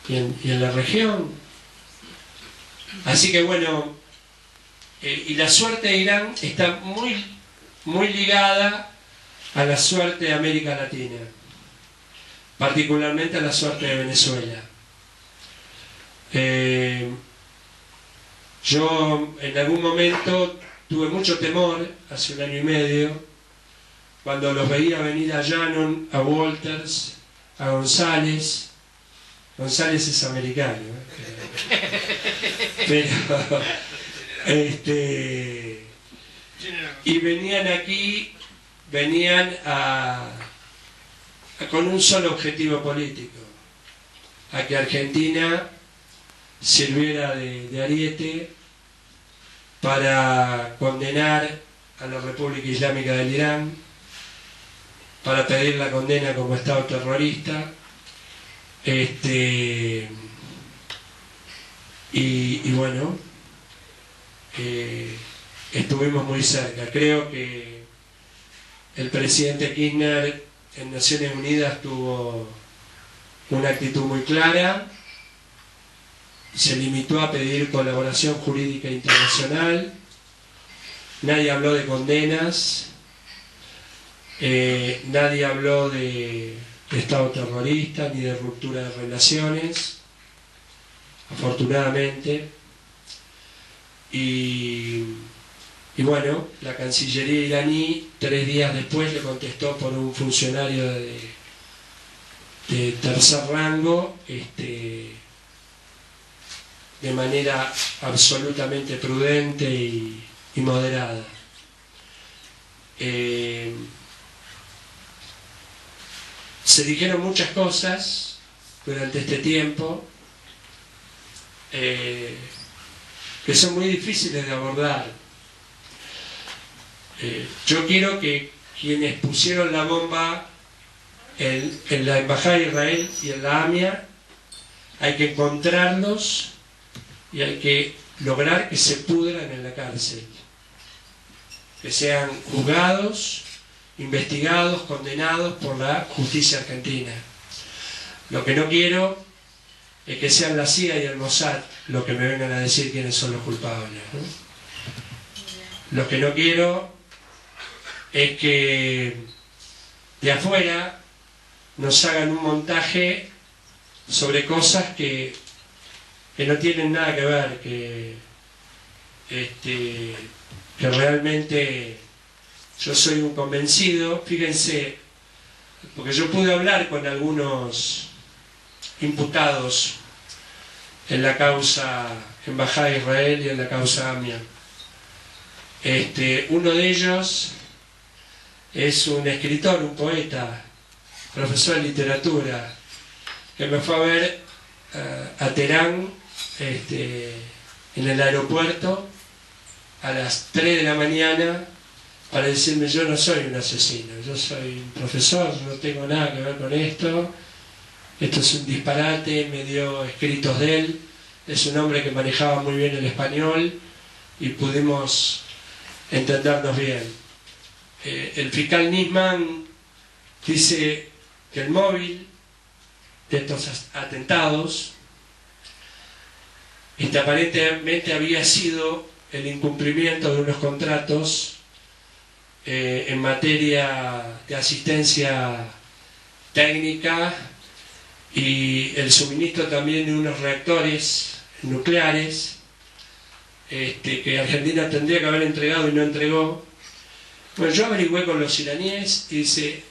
y en la región. Así que bueno, y la suerte de Irán está muy ligada a la suerte de América Latina, particularmente a la suerte de Venezuela. Yo en algún momento tuve mucho temor, hace 1 año y medio, cuando los veía venir a Shannon, a Walters, a González. González es americano, pero y venían aquí, con un solo objetivo político, a que Argentina sirviera de ariete para condenar a la República Islámica del Irán, para pedir la condena como Estado terrorista, y bueno, estuvimos muy cerca. Creo que el presidente Kirchner en Naciones Unidas tuvo una actitud muy clara, se limitó a pedir colaboración jurídica internacional, nadie habló de condenas, nadie habló de Estado terrorista ni de ruptura de relaciones, afortunadamente. Y bueno, la Cancillería iraní 3 días después le contestó por un funcionario de tercer rango, de manera absolutamente prudente y moderada. Se dijeron muchas cosas durante este tiempo que son muy difíciles de abordar. Yo quiero que quienes pusieron la bomba en la Embajada de Israel y en la AMIA, hay que encontrarlos y hay que lograr que se pudran en la cárcel, que sean juzgados, investigados, condenados por la justicia argentina. Lo que no quiero es que sean la CIA y el Mossad los que me vengan a decir quiénes son los culpables, ¿no? Lo que no quiero es que de afuera nos hagan un montaje sobre cosas que no tienen nada que ver, que realmente yo soy un convencido. Fíjense, porque yo pude hablar con algunos imputados en la causa Embajada de Israel y en la causa AMIA. Uno de ellos es un escritor, un poeta, profesor de literatura, que me fue a ver a Teherán en el aeropuerto a las 3 de la mañana para decirme: yo no soy un asesino, yo soy un profesor, no tengo nada que ver con esto es un disparate. Me dio escritos de él, es un hombre que manejaba muy bien el español y pudimos entendernos bien. El fiscal Nisman dice que el móvil de estos atentados aparentemente había sido el incumplimiento de unos contratos en materia de asistencia técnica y el suministro también de unos reactores nucleares que Argentina tendría que haber entregado y no entregó. Bueno, yo averigüé con los iraníes y dice: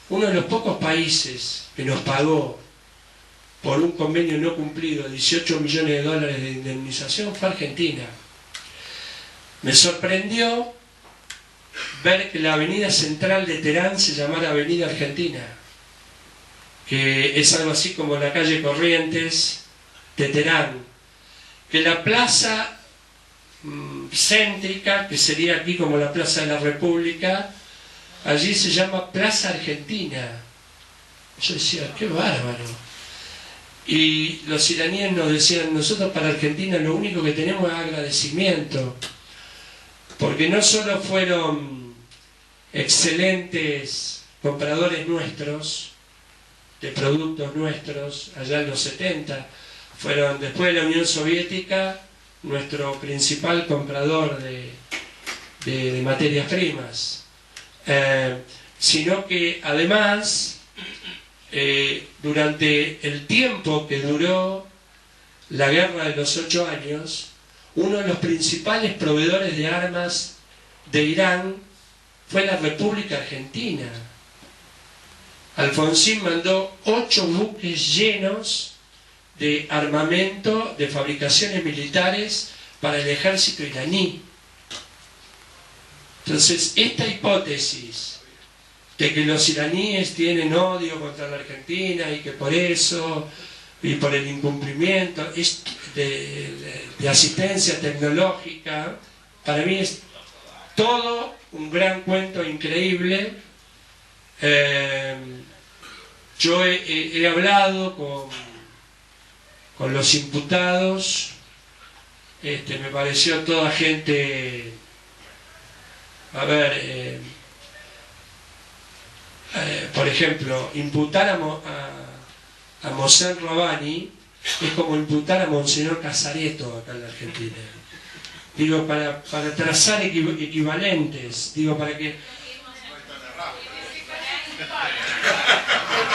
uno de los pocos países que nos pagó por un convenio no cumplido $18 millones de indemnización fue Argentina. Me sorprendió ver que la avenida central de Teherán se llamara Avenida Argentina, que es algo así como la calle Corrientes de Teherán, que la plaza céntrica, que sería aquí como la Plaza de la República, allí se llama Plaza Argentina. Yo decía, qué bárbaro. Y los iraníes nos decían, nosotros para Argentina lo único que tenemos es agradecimiento, porque no solo fueron excelentes compradores nuestros, de productos nuestros, allá en los 70, fueron después de la Unión Soviética nuestro principal comprador de materias primas, sino que además durante el tiempo que duró la guerra de los 8 años, uno de los principales proveedores de armas de Irán fue la República Argentina. Alfonsín mandó 8 buques llenos de armamento, de fabricaciones militares para el ejército iraní. Entonces, esta hipótesis de que los iraníes tienen odio contra la Argentina y que por eso, y por el incumplimiento de asistencia tecnológica, para mí es todo un gran cuento increíble. Yo he hablado con los imputados, me pareció toda gente, a ver, por ejemplo, imputar a Mosén Rabani es como imputar a Monseñor Casareto acá en la Argentina. Digo, para trazar equivalentes, digo, para que...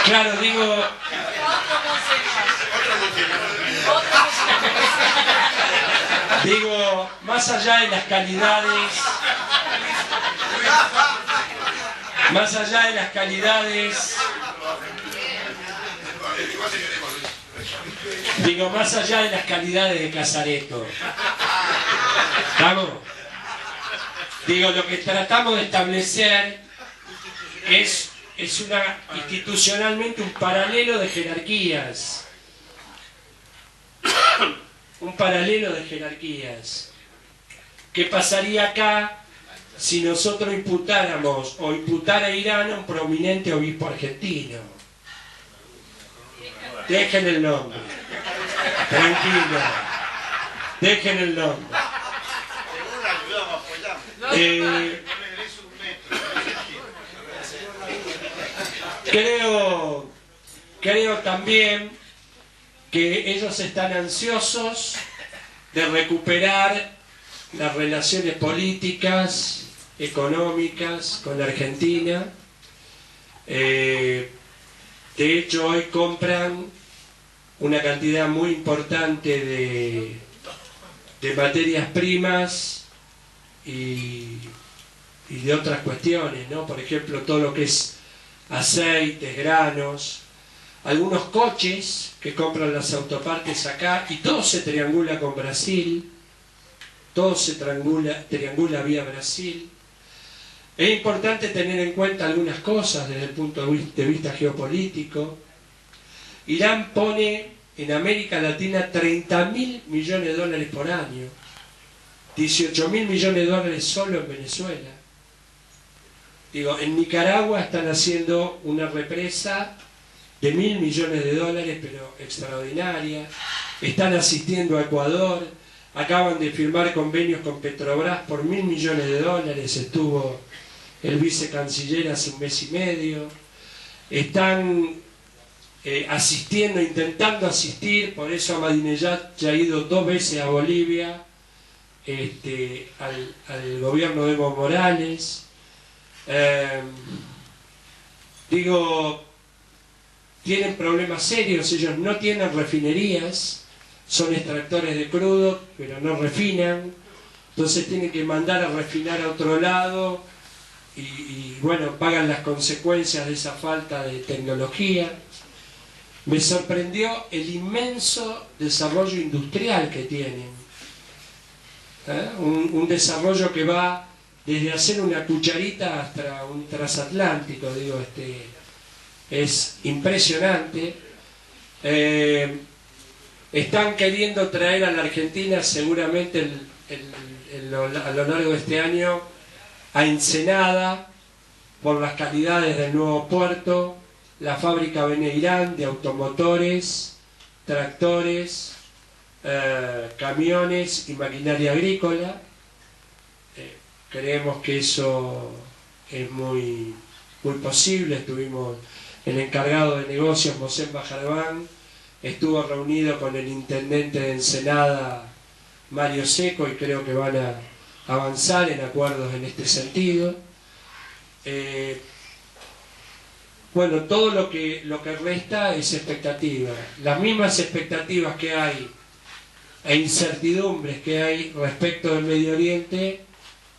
Claro, digo... Digo, más allá de las calidades... Más allá de las calidades... Digo, más allá de las calidades de Casareto. ¿Estamos? Digo, lo que tratamos de establecer es institucionalmente un paralelo de jerarquías. Un paralelo de jerarquías. ¿Qué pasaría acá si nosotros imputáramos o imputara a Irán a un prominente obispo argentino? Dejen el nombre. Tranquilo. Dejen el nombre. Creo también que ellos están ansiosos de recuperar las relaciones políticas, económicas con la Argentina. De hecho, hoy compran una cantidad muy importante de materias primas y de otras cuestiones, ¿no? Por ejemplo, todo lo que es aceites, granos, algunos coches que compran las autopartes acá, y todo se triangula con Brasil, todo se triangula vía Brasil. Es importante tener en cuenta algunas cosas desde el punto de vista geopolítico. Irán pone en América Latina 30.000 millones de dólares por año, 18.000 millones de dólares solo en Venezuela. Digo, en Nicaragua están haciendo una represa de 1.000 millones de dólares, pero extraordinaria. Están asistiendo a Ecuador, acaban de firmar convenios con Petrobras por 1.000 millones de dólares, estuvo el vicecanciller hace un mes y medio. Están asistiendo, intentando asistir, por eso Ahmadinejad ya ha ido 2 veces a Bolivia, al gobierno de Evo Morales. Digo, tienen problemas serios, ellos no tienen refinerías, son extractores de crudo, pero no refinan, entonces tienen que mandar a refinar a otro lado y bueno, pagan las consecuencias de esa falta de tecnología. Me sorprendió el inmenso desarrollo industrial que tienen, un desarrollo que va desde hacer una cucharita hasta un transatlántico, digo, es impresionante. Están queriendo traer a la Argentina seguramente a lo largo de este año a Ensenada por las calidades del nuevo puerto, la fábrica Beneirán de automotores, tractores, camiones y maquinaria agrícola. Creemos que eso es muy posible. Estuvimos, el encargado de negocios, Mosén Bajarván, estuvo reunido con el intendente de Ensenada, Mario Seco, y creo que van a avanzar en acuerdos en este sentido. Bueno, todo lo que resta es expectativa. Las mismas expectativas que hay e incertidumbres que hay respecto del Medio Oriente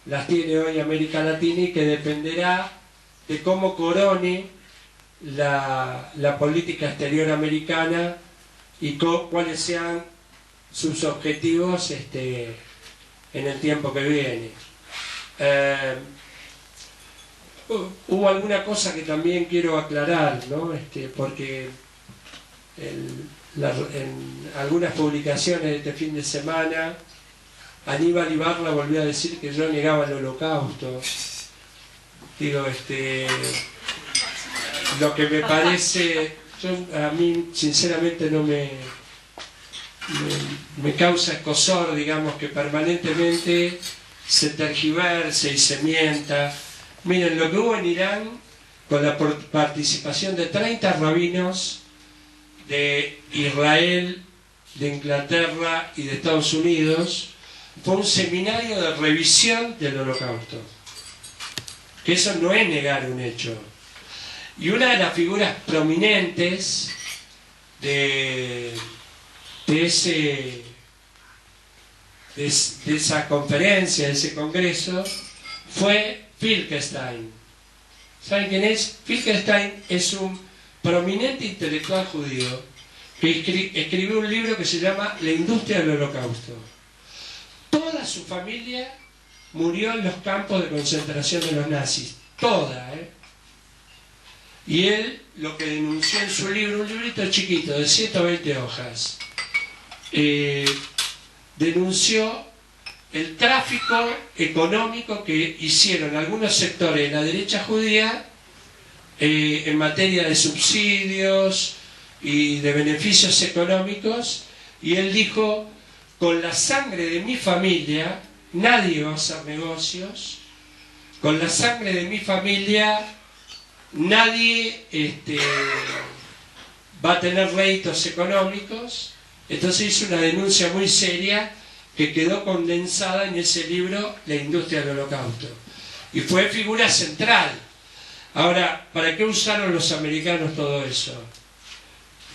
las tiene hoy América Latina, y que dependerá de cómo corone la política exterior americana y cuáles sean sus objetivos en el tiempo que viene. Hubo alguna cosa que también quiero aclarar, ¿no? Porque en algunas publicaciones de este fin de semana Aníbal Ibarra volvió a decir que yo negaba el Holocausto. Digo, lo que me parece, a mí sinceramente no me causa escozor, digamos, que permanentemente se tergiverse y se mienta. Miren, lo que hubo en Irán, con la participación de 30 rabinos de Israel, de Inglaterra y de Estados Unidos, fue un seminario de revisión del Holocausto. Que eso no es negar un hecho. Y una de las figuras prominentes de esa conferencia, de ese congreso, fue Finkelstein. ¿Saben quién es? Finkelstein es un prominente intelectual judío que escribió un libro que se llama La industria del Holocausto. Toda su familia murió en los campos de concentración de los nazis. Toda, ¿eh? Y él lo que denunció en su libro, un librito chiquito de 120 hojas, denunció el tráfico económico que hicieron algunos sectores de la derecha judía en materia de subsidios y de beneficios económicos, y él dijo: con la sangre de mi familia nadie va a hacer negocios, con la sangre de mi familia nadie va a tener réditos económicos. Entonces hizo una denuncia muy seria que quedó condensada en ese libro, La industria del Holocausto, y fue figura central. Ahora, ¿para qué usaron los americanos todo eso?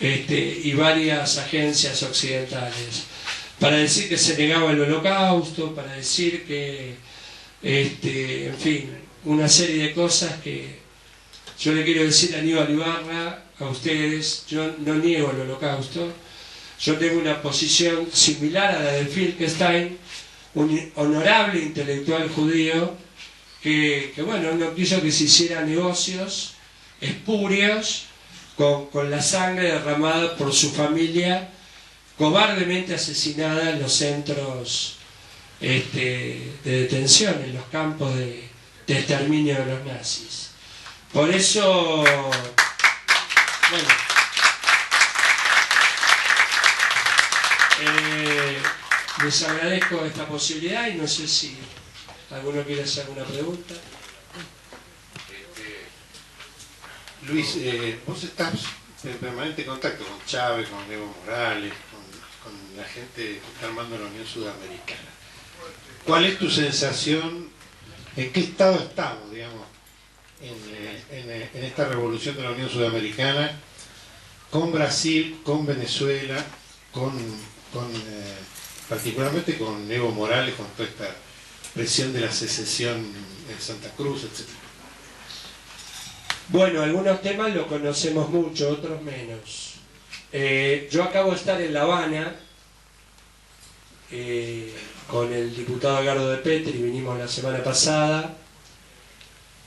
Y varias agencias occidentales, para decir que se negaba el Holocausto, para decir que, en fin, una serie de cosas que yo le quiero decir a Aníbal Ibarra, a ustedes: yo no niego el Holocausto, yo tengo una posición similar a la de Finkelstein, un honorable intelectual judío que bueno, no quiso que se hicieran negocios espurios con la sangre derramada por su familia, cobardemente asesinada en los centros de detención, en los campos de exterminio de los nazis. Por eso, bueno, les agradezco esta posibilidad, y no sé si alguno quiere hacer alguna pregunta. Luis, vos estás en permanente contacto con Chávez, con Evo Morales, con la gente que está armando la Unión Sudamericana. ¿Cuál es tu sensación? ¿En qué estado estamos, digamos, en esta revolución de la Unión Sudamericana, con Brasil, con Venezuela, particularmente con Evo Morales, con toda esta presión de la secesión en Santa Cruz, etcétera? Bueno, algunos temas los conocemos mucho, otros menos. Yo acabo de estar en La Habana con el diputado Edgardo de Petri, vinimos la semana pasada.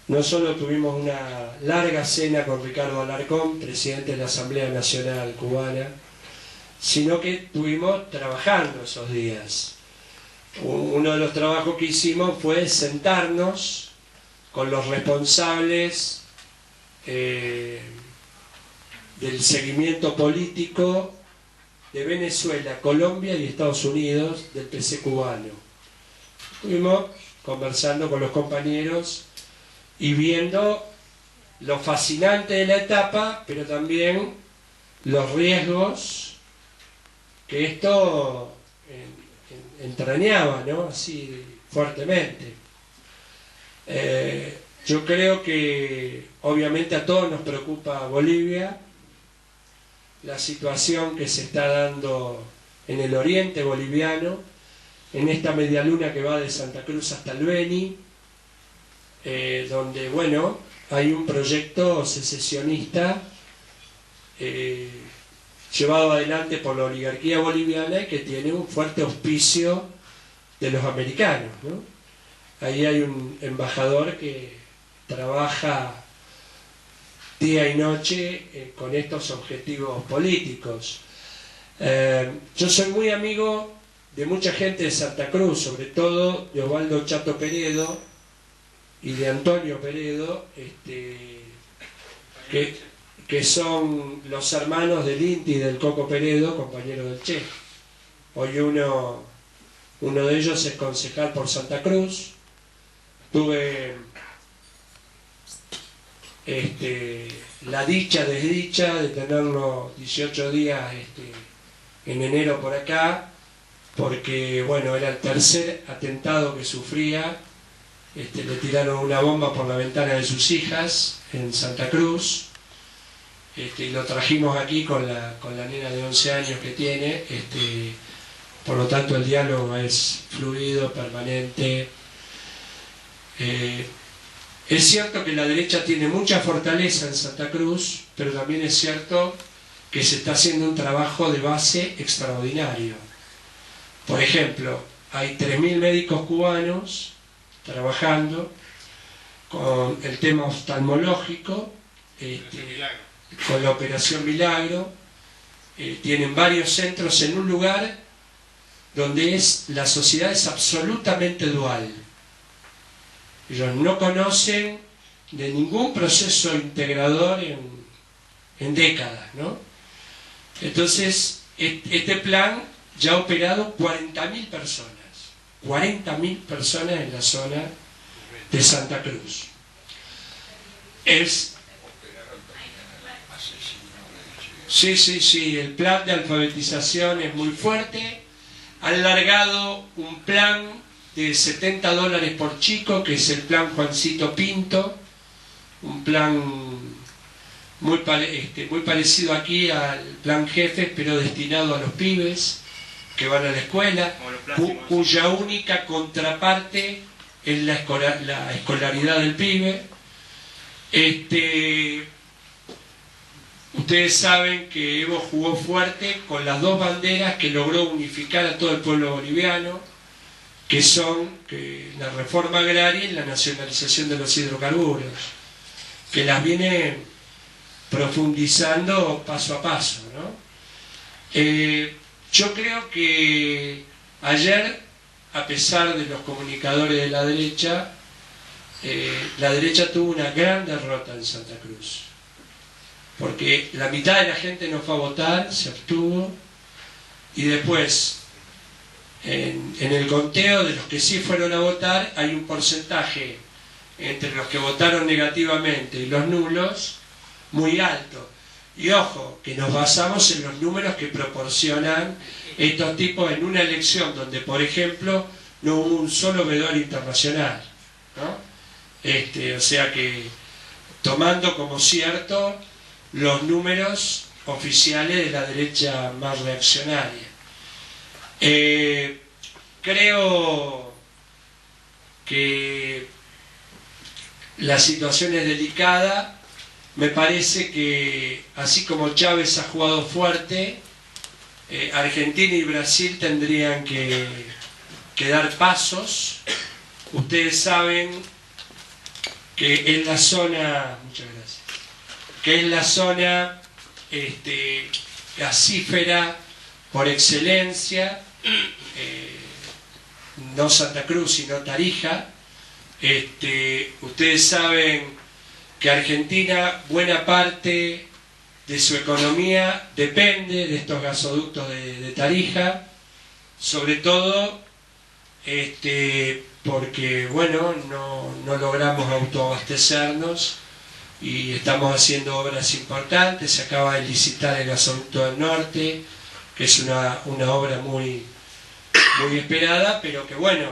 No solo tuvimos una larga cena con Ricardo Alarcón, presidente de la Asamblea Nacional Cubana, sino que estuvimos trabajando esos días. uno de los trabajos que hicimos fue sentarnos con los responsables del seguimiento político de Venezuela, Colombia y Estados Unidos del PC cubano. Estuvimos conversando con los compañeros y viendo lo fascinante de la etapa, pero también los riesgos que esto entrañaba, ¿no? Así fuertemente. Yo creo que obviamente a todos nos preocupa Bolivia, la situación que se está dando en el oriente boliviano, en esta medialuna que va de Santa Cruz hasta el Beni, donde, bueno, hay un proyecto secesionista llevado adelante por la oligarquía boliviana y que tiene un fuerte auspicio de los americanos, ¿no? Ahí hay un embajador que trabaja día y noche con estos objetivos políticos. Yo soy muy amigo de mucha gente de Santa Cruz, sobre todo de Osvaldo Chato Peredo y de Antonio Peredo, que son los hermanos del Inti y del Coco Peredo, compañeros del Che. Hoy uno de ellos es concejal por Santa Cruz. Tuve la desdicha de tenerlo 18 días en enero por acá, porque bueno, era el tercer atentado que sufría. Le tiraron una bomba por la ventana de sus hijas en Santa Cruz, y lo trajimos aquí con la nena de 11 años que tiene. Por lo tanto el diálogo es fluido, permanente. Es cierto que la derecha tiene mucha fortaleza en Santa Cruz, pero también es cierto que se está haciendo un trabajo de base extraordinario. Por ejemplo, hay 3.000 médicos cubanos trabajando con el tema oftalmológico, con la Operación Milagro. Tienen varios centros en un lugar donde la sociedad es absolutamente dual. Ellos no conocen de ningún proceso integrador en décadas, ¿no? Entonces, este plan ya ha operado 40.000 personas. 40.000 personas en la zona de Santa Cruz. Sí, el plan de alfabetización es muy fuerte. Han largado un plan de $70 por chico, que es el plan Juancito Pinto, un plan muy parecido aquí al plan Jefes, pero destinado a los pibes que van a la escuela, cuya única contraparte es la escolaridad del pibe. Ustedes saben que Evo jugó fuerte con las dos banderas que logró unificar a todo el pueblo boliviano, que son la reforma agraria y la nacionalización de los hidrocarburos, que las viene profundizando paso a paso, ¿no? Yo creo que ayer, a pesar de los comunicadores de la derecha tuvo una gran derrota en Santa Cruz, porque la mitad de la gente no fue a votar, se abstuvo, y después en el conteo de los que sí fueron a votar hay un porcentaje entre los que votaron negativamente y los nulos muy alto. Y ojo, que nos basamos en los números que proporcionan estos tipos en una elección donde, por ejemplo, no hubo un solo veedor internacional, ¿no? O sea que, tomando como cierto los números oficiales de la derecha más reaccionaria. Creo que la situación es delicada. Me parece que, así como Chávez ha jugado fuerte, Argentina y Brasil tendrían que dar pasos. Ustedes saben que en la zona, muchas gracias, que es la zona gasífera por excelencia, no Santa Cruz, sino Tarija. Ustedes saben que Argentina, buena parte de su economía depende de estos gasoductos de Tarija, sobre todo porque, bueno, no logramos autoabastecernos y estamos haciendo obras importantes. Se acaba de licitar el gasoducto del norte, que es una obra muy esperada, pero que, bueno,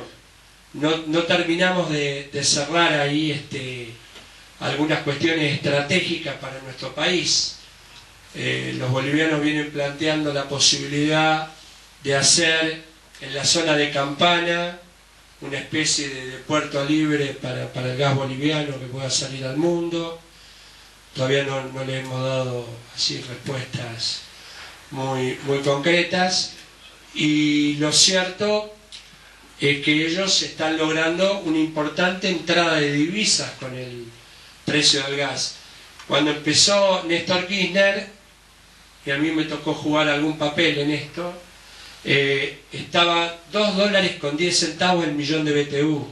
no terminamos de cerrar ahí algunas cuestiones estratégicas para nuestro país. Los bolivianos vienen planteando la posibilidad de hacer en la zona de Campana una especie de puerto libre para el gas boliviano que pueda salir al mundo. Todavía no le hemos dado así respuestas muy concretas, y lo cierto es que ellos están logrando una importante entrada de divisas con el precio del gas. Cuando empezó Néstor Kirchner, y a mí me tocó jugar algún papel en esto, estaba $2.10 el millón de BTU.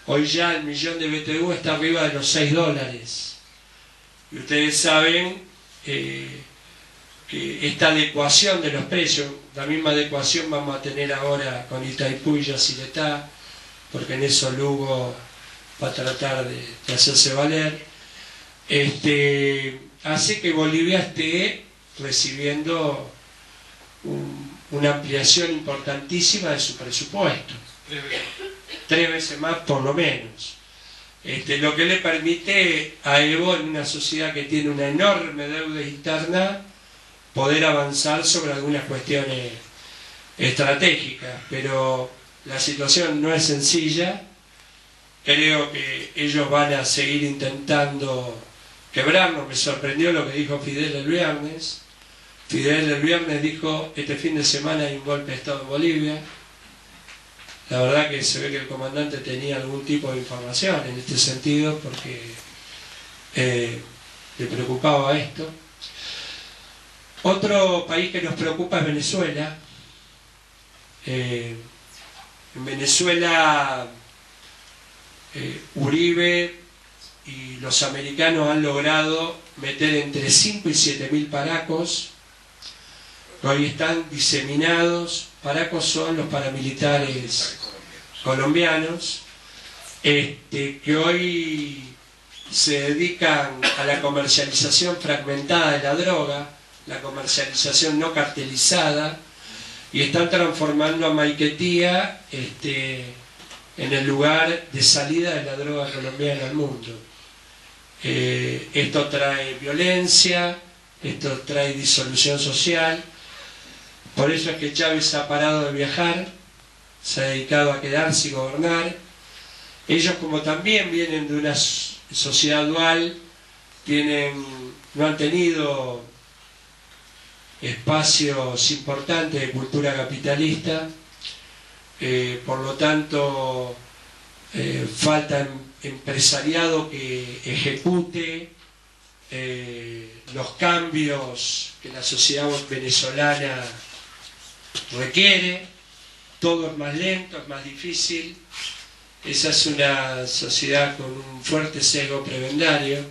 Hoy ya el millón de BTU está arriba de los $6. Y ustedes saben que esta adecuación de los precios, la misma adecuación vamos a tener ahora con Itaipú y Yacyretá, porque en eso Lugo va a tratar de hacerse valer, hace que Bolivia esté recibiendo una ampliación importantísima de su presupuesto, 3 veces más por lo menos, lo que le permite a Evo, en una sociedad que tiene una enorme deuda interna, poder avanzar sobre algunas cuestiones estratégicas. Pero la situación no es sencilla. Creo que ellos van a seguir intentando quebrarnos. Me sorprendió lo que dijo Fidel el viernes. Fidel el viernes dijo: este fin de semana hay un golpe de Estado en Bolivia. La verdad que se ve que el comandante tenía algún tipo de información en este sentido, porque le preocupaba esto. Otro país que nos preocupa es Venezuela. En Venezuela, Uribe y los americanos han logrado meter entre 5 y 7.000 paracos, que hoy están diseminados. Paracos son los paramilitares colombianos, que hoy se dedican a la comercialización fragmentada de la droga, la comercialización no cartelizada, y están transformando a Maiquetía en el lugar de salida de la droga colombiana al mundo. Esto trae violencia, esto trae disolución social. Por eso es que Chávez ha parado de viajar, se ha dedicado a quedarse y gobernar. Ellos, como también vienen de una sociedad dual, no han tenido espacios importantes de cultura capitalista, por lo tanto falta empresariado que ejecute los cambios que la sociedad venezolana requiere. Todo es más lento, es más difícil. Esa es una sociedad con un fuerte sesgo prebendario,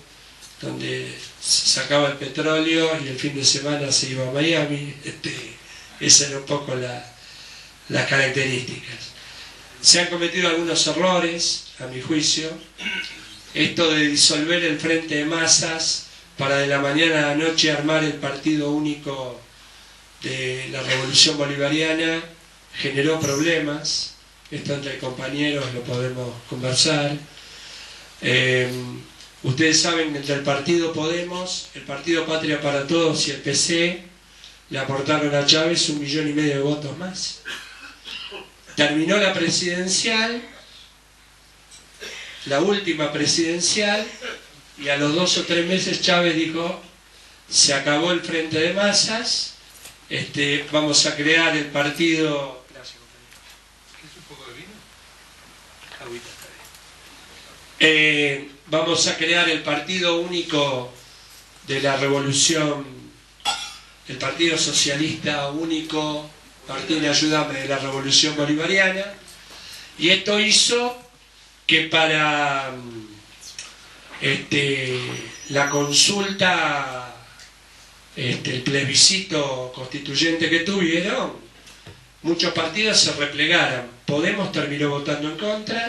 donde se sacaba el petróleo y el fin de semana se iba a Miami. Esas eran un poco las características. Se han cometido algunos errores, a mi juicio. Esto de disolver el Frente de Masas para de la mañana a la noche armar el partido único de la Revolución Bolivariana generó problemas. Esto entre compañeros lo podemos conversar. Ustedes saben que entre el partido Podemos, el partido Patria para Todos y el PC le aportaron a Chávez 1,5 millones de votos más. Terminó la presidencial, la última presidencial, y a los 2 o 3 meses Chávez dijo: se acabó el Frente de Masas, vamos a crear el partido... Gracias, compañero. ¿Quieres un poco de vino? Agüita, está bien. Vamos a crear el partido único de la revolución, el partido socialista único, Martín, ayúdame, de la revolución bolivariana. Y esto hizo que para la consulta, el plebiscito constituyente que tuvieron, muchos partidos se replegaran. Podemos terminó votando en contra,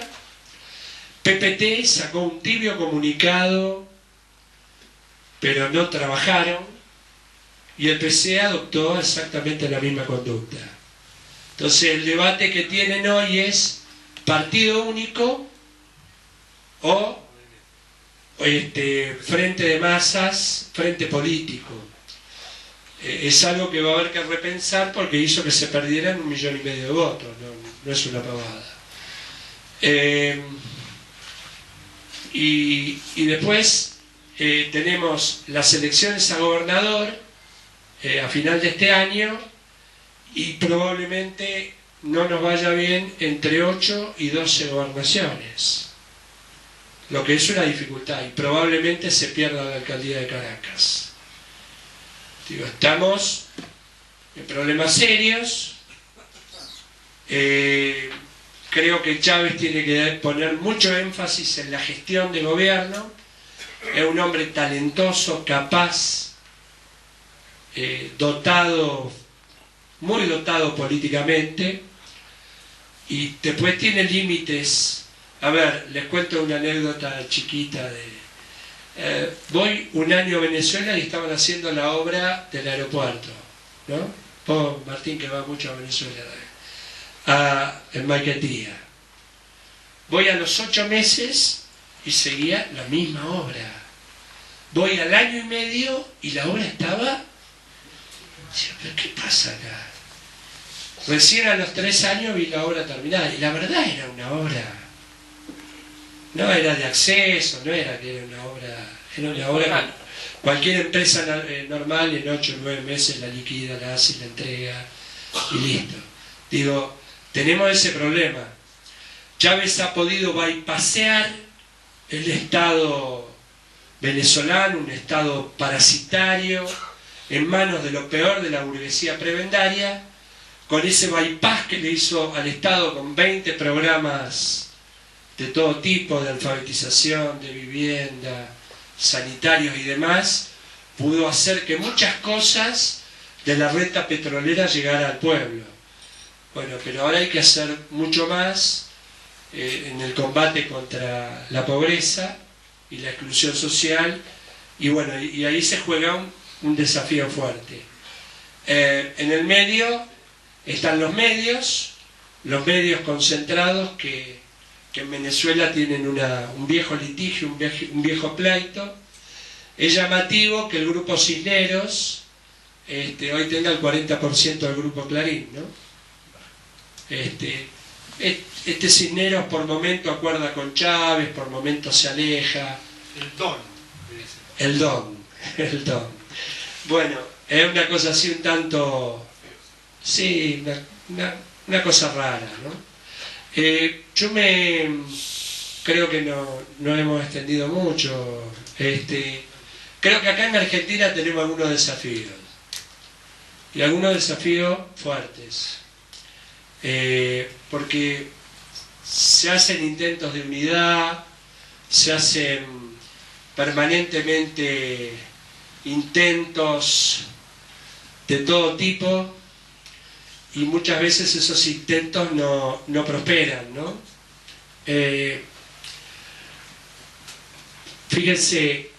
PPT sacó un tibio comunicado, pero no trabajaron, y el PC adoptó exactamente la misma conducta. Entonces el debate que tienen hoy es partido único o frente de masas, frente político. Es algo que va a haber que repensar porque hizo que se perdieran 1,5 millones de votos, no es una pavada. Y después tenemos las elecciones a gobernador a final de este año, y probablemente no nos vaya bien entre 8 y 12 gobernaciones, lo que es una dificultad, y probablemente se pierda la alcaldía de Caracas. Digo, estamos en problemas serios. Creo que Chávez tiene que poner mucho énfasis en la gestión de gobierno. Es un hombre talentoso, capaz, dotado, muy dotado políticamente, y después tiene límites. A ver, les cuento una anécdota chiquita voy un año a Venezuela y estaban haciendo la obra del aeropuerto, ¿no? Vos, Martín, que va mucho a Venezuela, en Maiquetía. Voy a los 8 meses y seguía la misma obra. Voy al año y medio y la obra estaba... ¿Pero qué pasa acá? Recién a los 3 años vi la obra terminada, y la verdad era una obra, no era de acceso, no era que era una obra que cualquier empresa normal en 8 o 9 meses la liquida, la hace, la entrega y listo. Digo, tenemos ese problema. Chávez ha podido bypassear el Estado venezolano, un Estado parasitario, en manos de lo peor de la burguesía prebendaria, con ese bypass que le hizo al Estado con 20 programas de todo tipo, de alfabetización, de vivienda, sanitarios y demás, pudo hacer que muchas cosas de la renta petrolera llegara al pueblo. Bueno, pero ahora hay que hacer mucho más en el combate contra la pobreza y la exclusión social, y bueno, y ahí se juega un desafío fuerte. En el medio están los medios concentrados que en Venezuela tienen un viejo litigio, un viejo pleito. Es llamativo que el grupo Cisneros hoy tenga el 40% del grupo Clarín, ¿no? Este Cisneros por momento acuerda con Chávez, por momento se aleja. El don. Bueno, es una cosa así un tanto... Sí, una cosa rara, ¿no? Yo creo que no hemos extendido mucho. Creo que acá en Argentina tenemos algunos desafíos, y algunos desafíos fuertes, porque se hacen intentos de unidad, se hacen permanentemente intentos de todo tipo, y muchas veces esos intentos no prosperan, ¿no? Fíjense,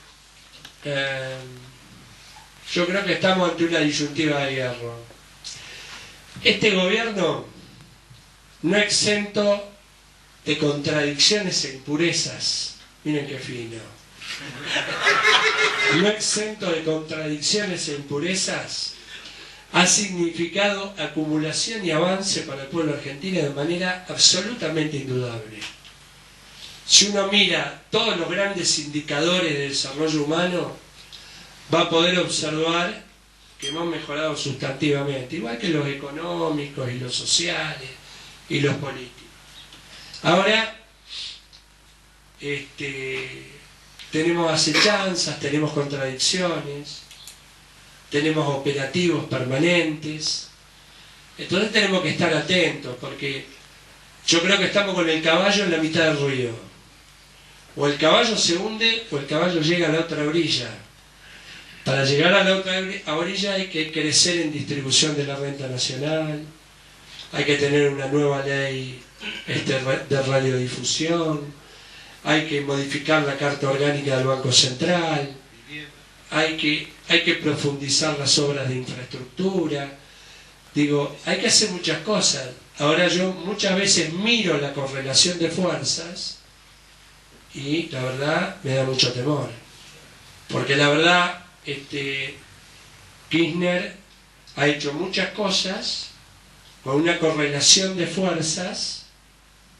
yo creo que estamos ante una disyuntiva de hierro. Este gobierno, no exento de contradicciones e impurezas, miren qué fino, no exento de contradicciones e impurezas, ha significado acumulación y avance para el pueblo argentino de manera absolutamente indudable. Si uno mira todos los grandes indicadores de desarrollo humano, va a poder observar que hemos mejorado sustantivamente, igual que los económicos y los sociales y los políticos. Ahora, tenemos acechanzas, tenemos contradicciones, tenemos operativos permanentes. Entonces tenemos que estar atentos, porque Yo creo que estamos con el caballo en la mitad del río. O el caballo se hunde o el caballo llega a la otra orilla. Para llegar a la otra orilla hay que crecer en distribución de la renta nacional, hay que tener una nueva ley de radiodifusión, hay que modificar la Carta Orgánica del Banco Central, hay que profundizar las obras de infraestructura. Digo, hay que hacer muchas cosas. Ahora yo muchas veces miro la correlación de fuerzas y la verdad me da mucho temor. Porque la verdad, Kirchner ha hecho muchas cosas con una correlación de fuerzas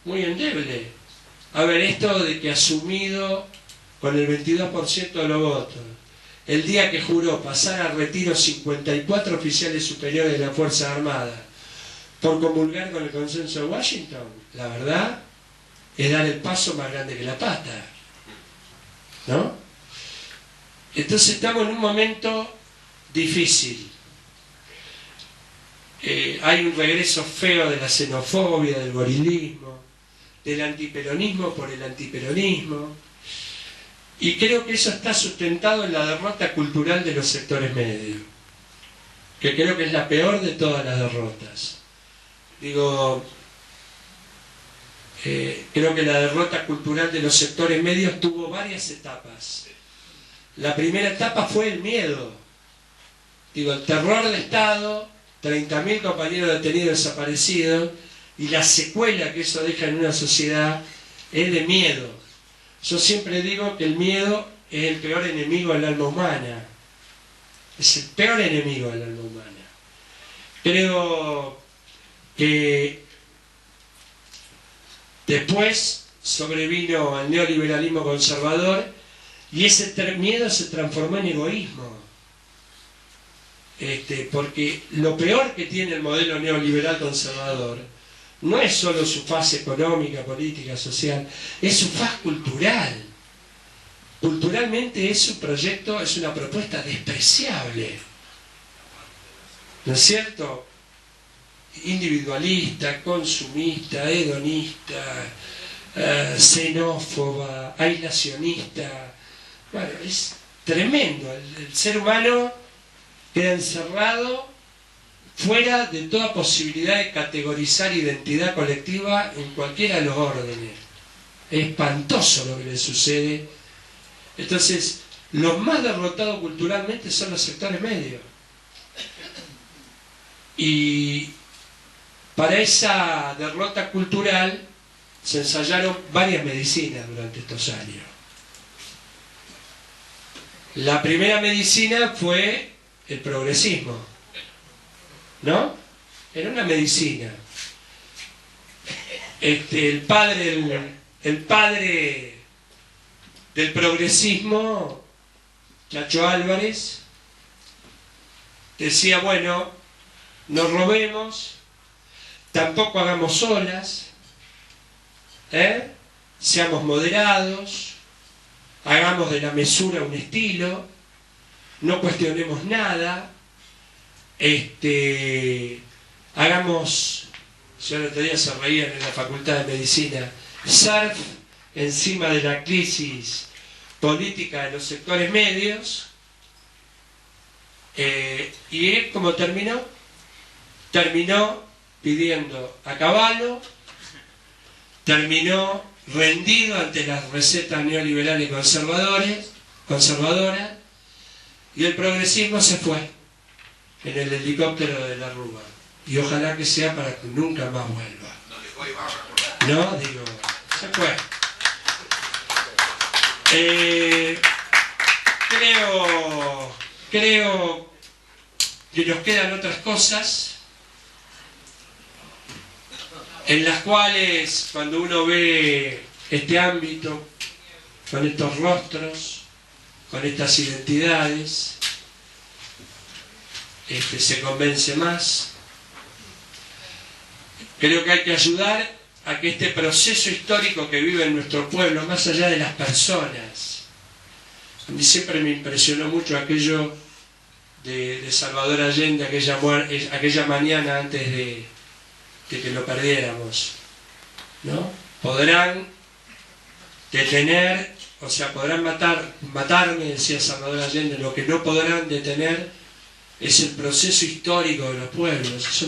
muy endeble. A ver, esto de que ha asumido con el 22% de los votos, el día que juró pasar al retiro 54 oficiales superiores de la Fuerza Armada por comulgar con el consenso de Washington, la verdad es dar el paso más grande que la pata, ¿no? Entonces estamos en un momento difícil. Hay un regreso feo de la xenofobia, del gorilismo, del antiperonismo por el antiperonismo, y creo que eso está sustentado en la derrota cultural de los sectores medios, que creo que es la peor de todas las derrotas. Digo, creo que la derrota cultural de los sectores medios tuvo varias etapas. La primera etapa fue el miedo. Digo, el terror de Estado, 30.000 compañeros detenidos desaparecidos, y la secuela que eso deja en una sociedad es de miedo. Yo siempre digo que el miedo es el peor enemigo del alma humana. Es el peor enemigo del alma humana. Creo que después sobrevino el neoliberalismo conservador y ese miedo se transformó en egoísmo. Porque lo peor que tiene el modelo neoliberal conservador no es solo su fase económica, política, social, es su faz cultural. Culturalmente es un proyecto, es una propuesta despreciable, ¿no es cierto? Individualista, consumista, hedonista, xenófoba, aislacionista. Bueno, es tremendo. El ser humano queda encerrado fuera de toda posibilidad de categorizar identidad colectiva en cualquiera de los órdenes. Es espantoso lo que le sucede. Entonces, los más derrotados culturalmente son los sectores medios. Y para esa derrota cultural se ensayaron varias medicinas durante estos años. La primera medicina fue el progresismo, ¿no? Era una medicina. El padre del progresismo, Chacho Álvarez, decía, bueno, no robemos, tampoco hagamos olas, seamos moderados, hagamos de la mesura un estilo, no cuestionemos nada, hagamos, yo el otro día se reían en la Facultad de Medicina, surf encima de la crisis política de los sectores medios. Y como terminó pidiendo a caballo, terminó rendido ante las recetas neoliberales conservadoras, y el progresismo se fue en el helicóptero de la Rúa, y ojalá que sea para que nunca más vuelva. No, digo, se fue. Creo que nos quedan otras cosas en las cuales, cuando uno ve este ámbito, con estos rostros, con estas identidades, se convence más. Creo que hay que ayudar a que este proceso histórico que vive en nuestro pueblo, más allá de las personas, a mí siempre me impresionó mucho aquello de Salvador Allende, aquella mañana antes de que lo perdiéramos. ¿no? Podrán detener, o sea, podrán matarme, decía Salvador Allende, lo que no podrán detener es el proceso histórico de los pueblos,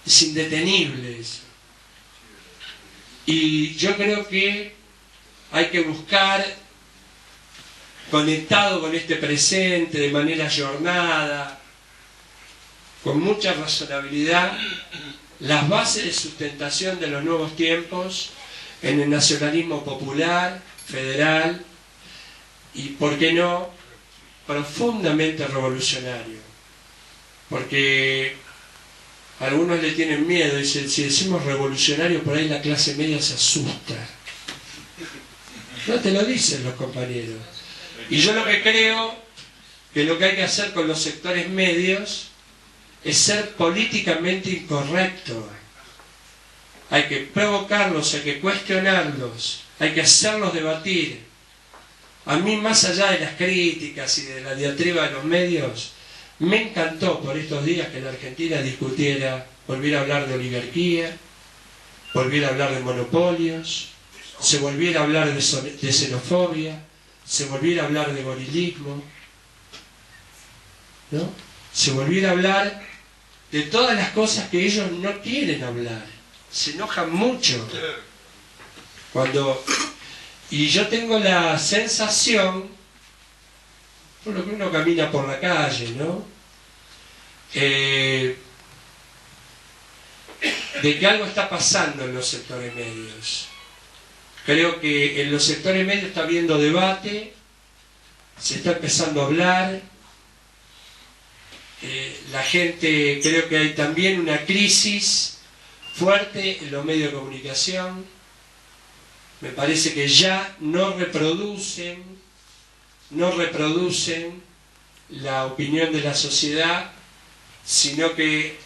es indetenible eso. Y yo creo que hay que buscar, conectado con este presente, de manera ayornada, con mucha razonabilidad, las bases de sustentación de los nuevos tiempos en el nacionalismo popular, federal y, ¿por qué no?, profundamente revolucionario. Porque algunos le tienen miedo, dicen, si decimos revolucionario, por ahí la clase media se asusta. No te lo dicen los compañeros. Y yo lo que creo que lo que hay que hacer con los sectores medios es ser políticamente incorrecto. Hay que provocarlos, hay que cuestionarlos, hay que hacerlos debatir. A mí, más allá de las críticas y de la diatriba de los medios, me encantó por estos días que la Argentina discutiera, volviera a hablar de oligarquía, volviera a hablar de monopolios, se volviera a hablar de xenofobia, se volviera a hablar de gorilismo, ¿no? Se volviera a hablar de todas las cosas que ellos no quieren hablar. Se enojan mucho. Y yo tengo la sensación, por lo que uno camina por la calle, ¿no? De que algo está pasando en los sectores medios. Creo que en los sectores medios está habiendo debate, se está empezando a hablar. La gente, creo que hay también una crisis fuerte en los medios de comunicación. Me parece que ya no reproducen la opinión de la sociedad, sino que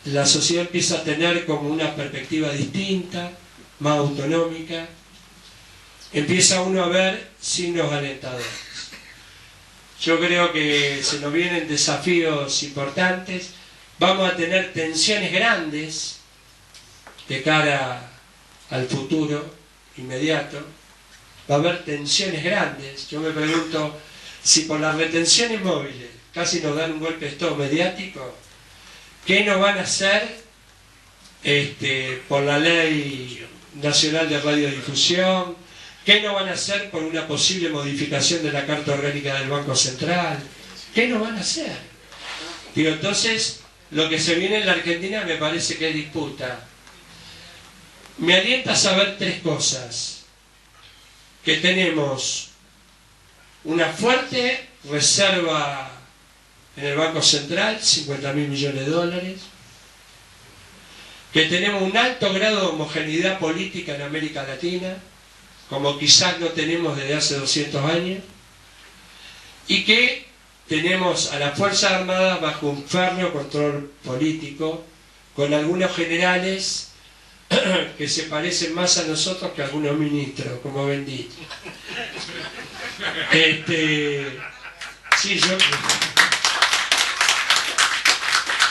la sociedad empieza a tener como una perspectiva distinta, más autonómica. Empieza uno a ver signos alentadores. Yo creo que se nos vienen desafíos importantes, vamos a tener tensiones grandes de cara al futuro inmediato, va a haber tensiones grandes. Yo me pregunto si por las retenciones móviles casi nos dan un golpe de estado mediático, ¿qué nos van a hacer por la Ley Nacional de Radiodifusión? ¿Qué nos van a hacer por una posible modificación de la Carta Orgánica del Banco Central? ¿Qué nos van a hacer? Digo, entonces, lo que se viene en la Argentina me parece que es disputa. Me alienta a saber tres cosas. Que tenemos una fuerte reserva en el Banco Central, 50.000 millones de dólares. Que tenemos un alto grado de homogeneidad política en América Latina, como quizás no tenemos desde hace 200 años, y que tenemos a las Fuerzas Armadas bajo un férreo control político, con algunos generales que se parecen más a nosotros que a algunos ministros, como Bendini. Sí,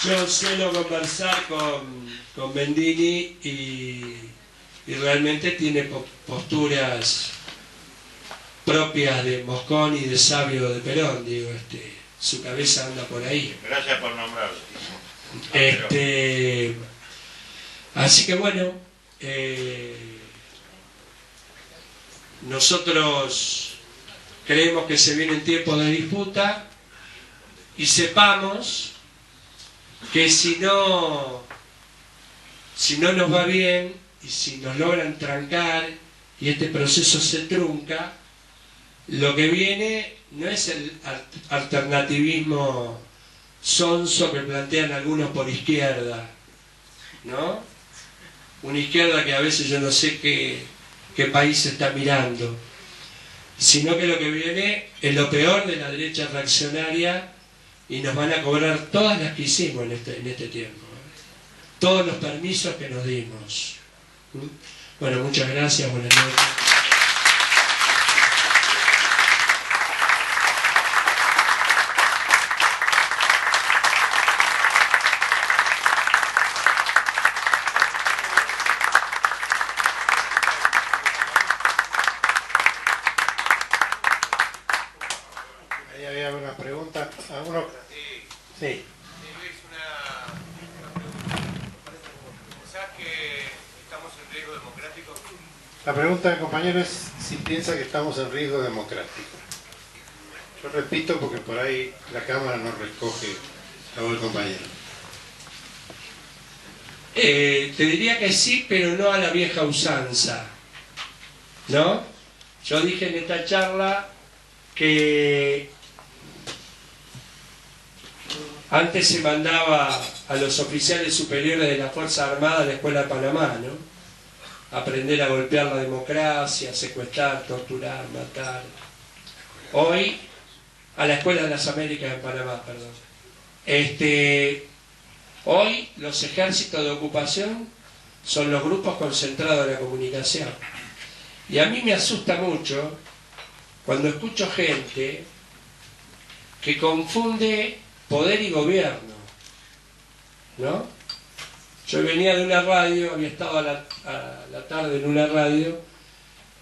yo suelo conversar con Bendini y realmente tiene posturas propias de Mosconi y de Sabio de Perón, digo, su cabeza anda por ahí. Gracias por nombrarlo. Así que bueno, nosotros creemos que se vienen tiempos de disputa y sepamos que si no nos va bien y si nos logran trancar y este proceso se trunca, lo que viene no es el alternativismo sonso que plantean algunos por izquierda, ¿no? Una izquierda que a veces yo no sé qué país está mirando, sino que lo que viene es lo peor de la derecha reaccionaria y nos van a cobrar todas las que hicimos en este tiempo, todos los permisos que nos dimos. Bueno, muchas gracias, buenas noches. ¿Alguno? Sí. Luis, una pregunta. ¿Pensás que estamos en riesgo democrático? La pregunta del compañero es si piensa que estamos en riesgo democrático. Yo repito porque por ahí la cámara no recoge la voz del compañero. Te diría que sí, pero no a la vieja usanza, ¿no? Yo dije en esta charla que antes se mandaba a los oficiales superiores de la Fuerza Armada a la Escuela de Panamá, ¿no? Aprender a golpear la democracia, secuestrar, torturar, matar. Hoy, a la Escuela de las Américas en Panamá, perdón. Hoy los ejércitos de ocupación son los grupos concentrados de la comunicación. Y a mí me asusta mucho cuando escucho gente que confunde poder y gobierno, ¿no? Yo venía de una radio, había estado a la tarde en una radio,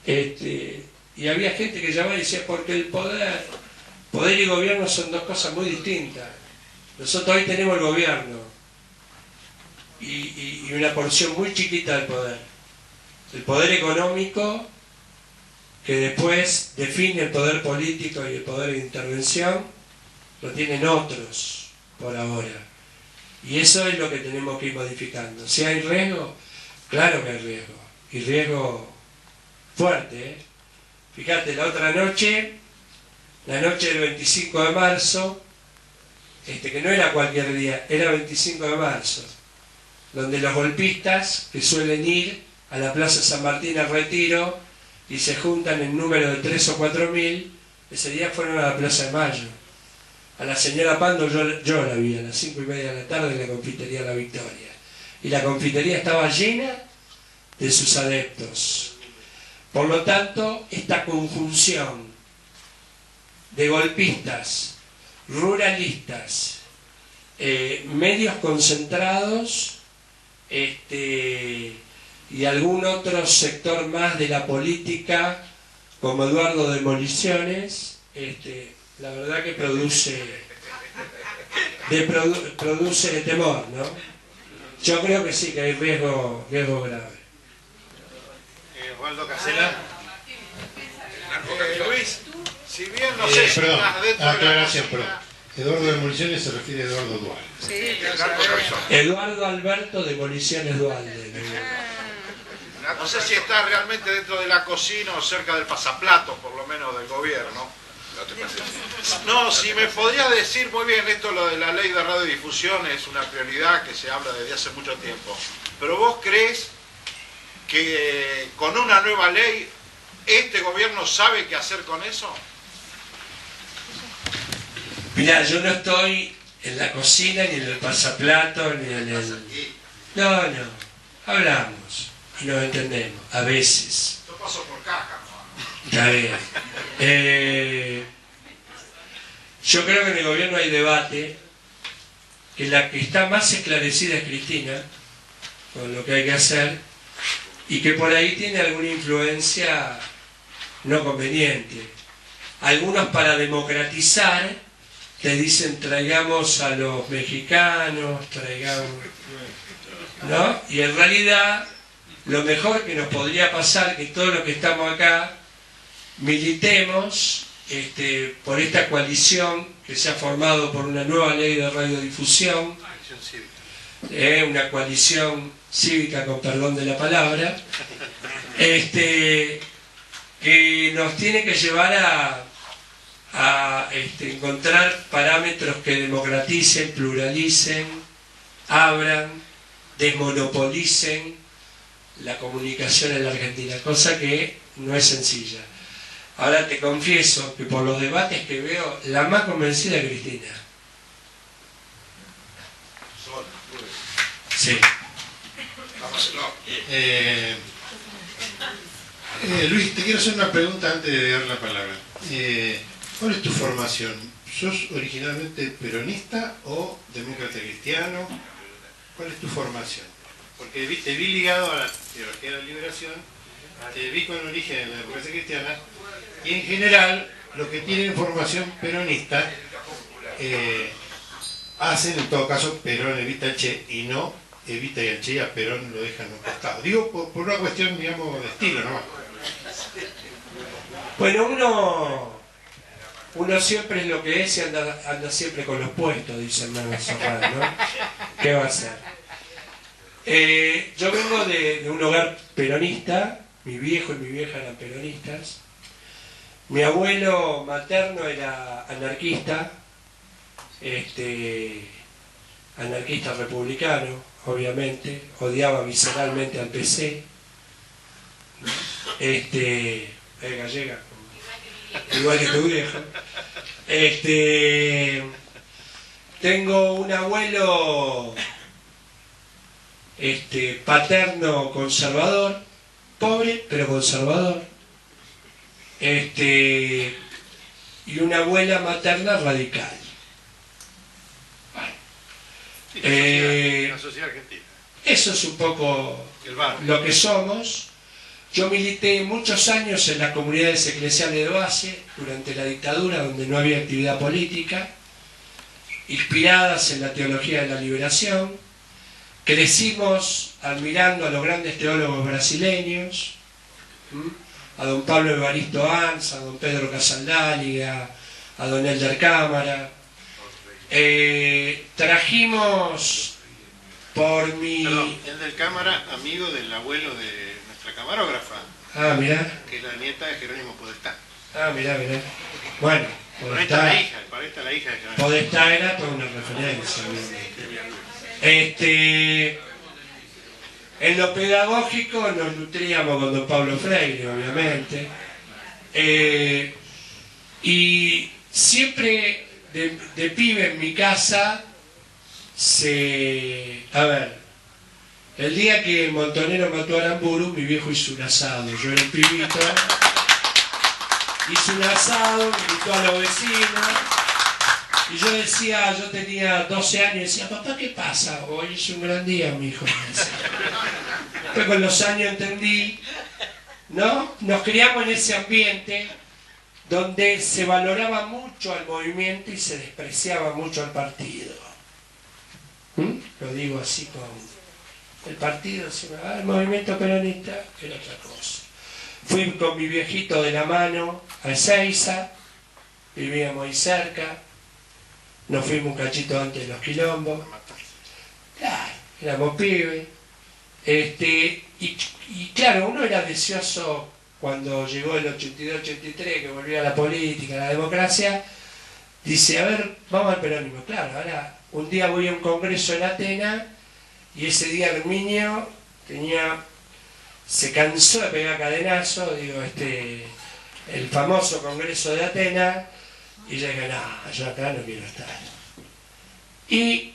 y había gente que llamaba y decía, porque el poder y gobierno son dos cosas muy distintas. Nosotros hoy tenemos el gobierno y una porción muy chiquita del poder. El poder económico, que después define el poder político y el poder de intervención, lo tienen otros por ahora. Y eso es lo que tenemos que ir modificando. Si hay riesgo, claro que hay riesgo. Y riesgo fuerte, ¿eh? Fíjate, la otra noche, la noche del 25 de marzo, que no era cualquier día, era 25 de marzo, donde los golpistas que suelen ir a la Plaza San Martín al Retiro y se juntan en número de 3 o 4 mil, ese día fueron a la Plaza de Mayo. A la señora Pando yo la vi a las 5:30 de la tarde en la confitería La Victoria. Y la confitería estaba llena de sus adeptos. Por lo tanto, esta conjunción de golpistas, ruralistas, medios concentrados, y algún otro sector más de la política, como Eduardo Demoliciones, la verdad que produce temor, ¿no? Yo creo que sí, que hay riesgo grave. Osvaldo Casela. Luis, si bien no sé si Perdón, estás dentro aclaración, de la perdón. Eduardo Demoliciones se refiere a Eduardo Dual. Sí, Eduardo Alberto Demoliciones Dualde. no sé si estás realmente dentro de la cocina o cerca del pasaplatos, por lo menos del gobierno. No, si me podría decir muy bien, esto lo de la ley de radiodifusión es una prioridad que se habla desde hace mucho tiempo. Pero vos crees que con una nueva ley este gobierno sabe qué hacer con eso? Mirá, yo no estoy en la cocina, ni en el pasaplato, ni en el... No, hablamos y nos entendemos, a veces. Yo paso por caja, ¿no? Está bien. Yo creo que en el gobierno hay debate, que la que está más esclarecida es Cristina, con lo que hay que hacer, y que por ahí tiene alguna influencia no conveniente. Algunos para democratizar te dicen traigamos a los mexicanos, traigamos... ¿no? Y en realidad lo mejor que nos podría pasar que todos los que estamos acá militemos por esta coalición que se ha formado por una nueva ley de radiodifusión, una coalición cívica, con perdón de la palabra, que nos tiene que llevar a encontrar parámetros que democraticen, pluralicen, abran, desmonopolicen la comunicación en la Argentina, cosa que no es sencilla. Ahora te confieso que por los debates que veo, la más convencida es Cristina. Sí. Luis, te quiero hacer una pregunta antes de dar la palabra. ¿Cuál es tu formación? ¿Sos originalmente peronista o demócrata cristiano? ¿Cuál es tu formación? Porque te vi ligado a la teología de la liberación, te vi con origen en la democracia cristiana, y en general los que tienen formación peronista hacen en todo caso Perón evita el Che y no evita el Che y a Perón lo dejan a un costado. Digo por una cuestión, digamos, de estilo nomás. Bueno, uno siempre es lo que es y anda siempre con los puestos, dice Hernán Serrano, ¿no? ¿Qué va a hacer? Yo vengo de un hogar peronista, mi viejo y mi vieja eran peronistas. Mi abuelo materno era anarquista, anarquista republicano, obviamente, odiaba visceralmente al PC, gallega, igual que tu viejo. Tengo un abuelo paterno conservador, pobre pero conservador, y una abuela materna radical. La sociedad argentina. Eso es un poco lo que somos. Yo milité muchos años en las comunidades eclesiales de base durante la dictadura, donde no había actividad política, inspiradas en la teología de la liberación. Crecimos admirando a los grandes teólogos brasileños, a don Pablo Evaristo Ans, a don Pedro Casaldáliga, a don Elder Cámara. Trajimos por mi... Perdón, Elder Cámara, amigo del abuelo de nuestra camarógrafa. Ah, mirá. Que es la nieta de Jerónimo Podestá. Ah, mirá. Bueno, Podestá la hija de Jerónimo. Podestá era toda una referencia. En lo pedagógico nos nutríamos con don Pablo Freire, obviamente. Y siempre de pibe en mi casa el día que Montonero mató a Aramburu, mi viejo hizo un asado. Yo era un pibito, hizo un asado, me invitó a los vecinos. Y yo tenía 12 años y decía, papá, ¿qué pasa? Hoy es un gran día, mi hijo. Después con los años entendí, ¿no? Nos criamos en ese ambiente donde se valoraba mucho al movimiento y se despreciaba mucho al partido. Lo digo así con el partido, el movimiento peronista era otra cosa. Fui con mi viejito de la mano a Ezeiza, vivíamos ahí cerca. Nos fuimos un cachito antes de los quilombos. Claro, éramos pibes. Y claro, uno era deseoso cuando llegó el 82-83, que volvió a la política, a la democracia. Dice, a ver, vamos al peronismo. Claro, ahora un día voy a un congreso en Atenas y ese día Herminio se cansó de pegar cadenazo, el famoso congreso de Atenas. Y yo dije, no, yo acá no quiero estar. Y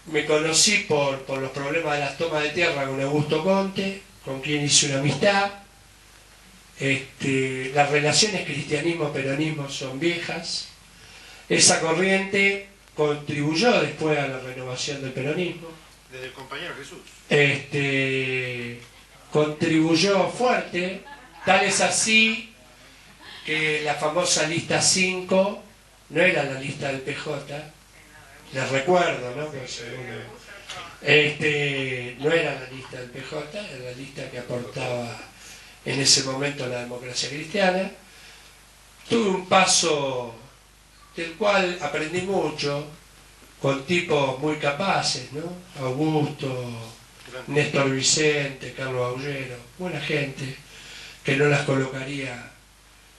me conocí por los problemas de las tomas de tierra con Augusto Conte, con quien hice una amistad. Las relaciones cristianismo-peronismo son viejas. Esa corriente contribuyó después a la renovación del peronismo. Desde el compañero Jesús. Contribuyó fuerte, tal es así que la famosa lista 5 no era la lista del PJ, les recuerdo, ¿no? No era la lista del PJ, era la lista que aportaba en ese momento la democracia cristiana. Tuve un paso del cual aprendí mucho, con tipos muy capaces, ¿no? Augusto, Néstor Vicente, Carlos Aullero, buena gente, que no las colocaría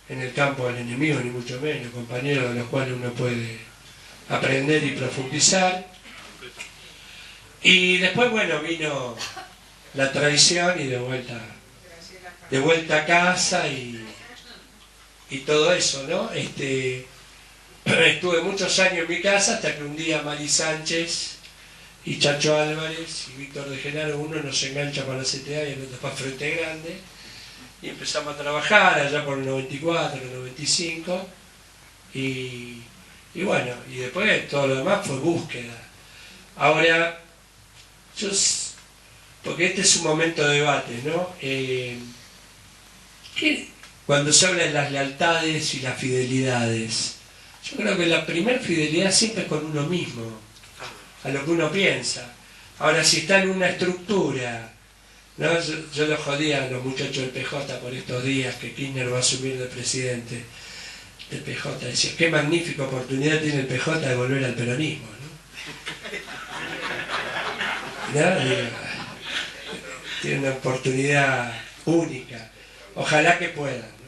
en el campo del enemigo, ni mucho menos, compañeros de los cuales uno puede aprender y profundizar. Y después, bueno, vino la traición y de vuelta a casa y todo eso, ¿no? Estuve muchos años en mi casa hasta que un día Mari Sánchez y Chacho Álvarez y Víctor de Genaro, uno nos engancha para la CTA y el otro para Frente Grande, y empezamos a trabajar allá por el 94, el 95, y bueno, y después todo lo demás fue búsqueda. Ahora, porque este es un momento de debate, ¿no? Cuando se habla de las lealtades y las fidelidades, Yo creo que la primer fidelidad siempre es con uno mismo, a lo que uno piensa. Ahora, si está en una estructura, ¿no? Yo lo jodía a los muchachos del PJ por estos días que Kirchner va a asumir de presidente del PJ. Decía, qué magnífica oportunidad tiene el PJ de volver al peronismo, ¿no? ¿No? Digo, tiene una oportunidad única. Ojalá que puedan, ¿no?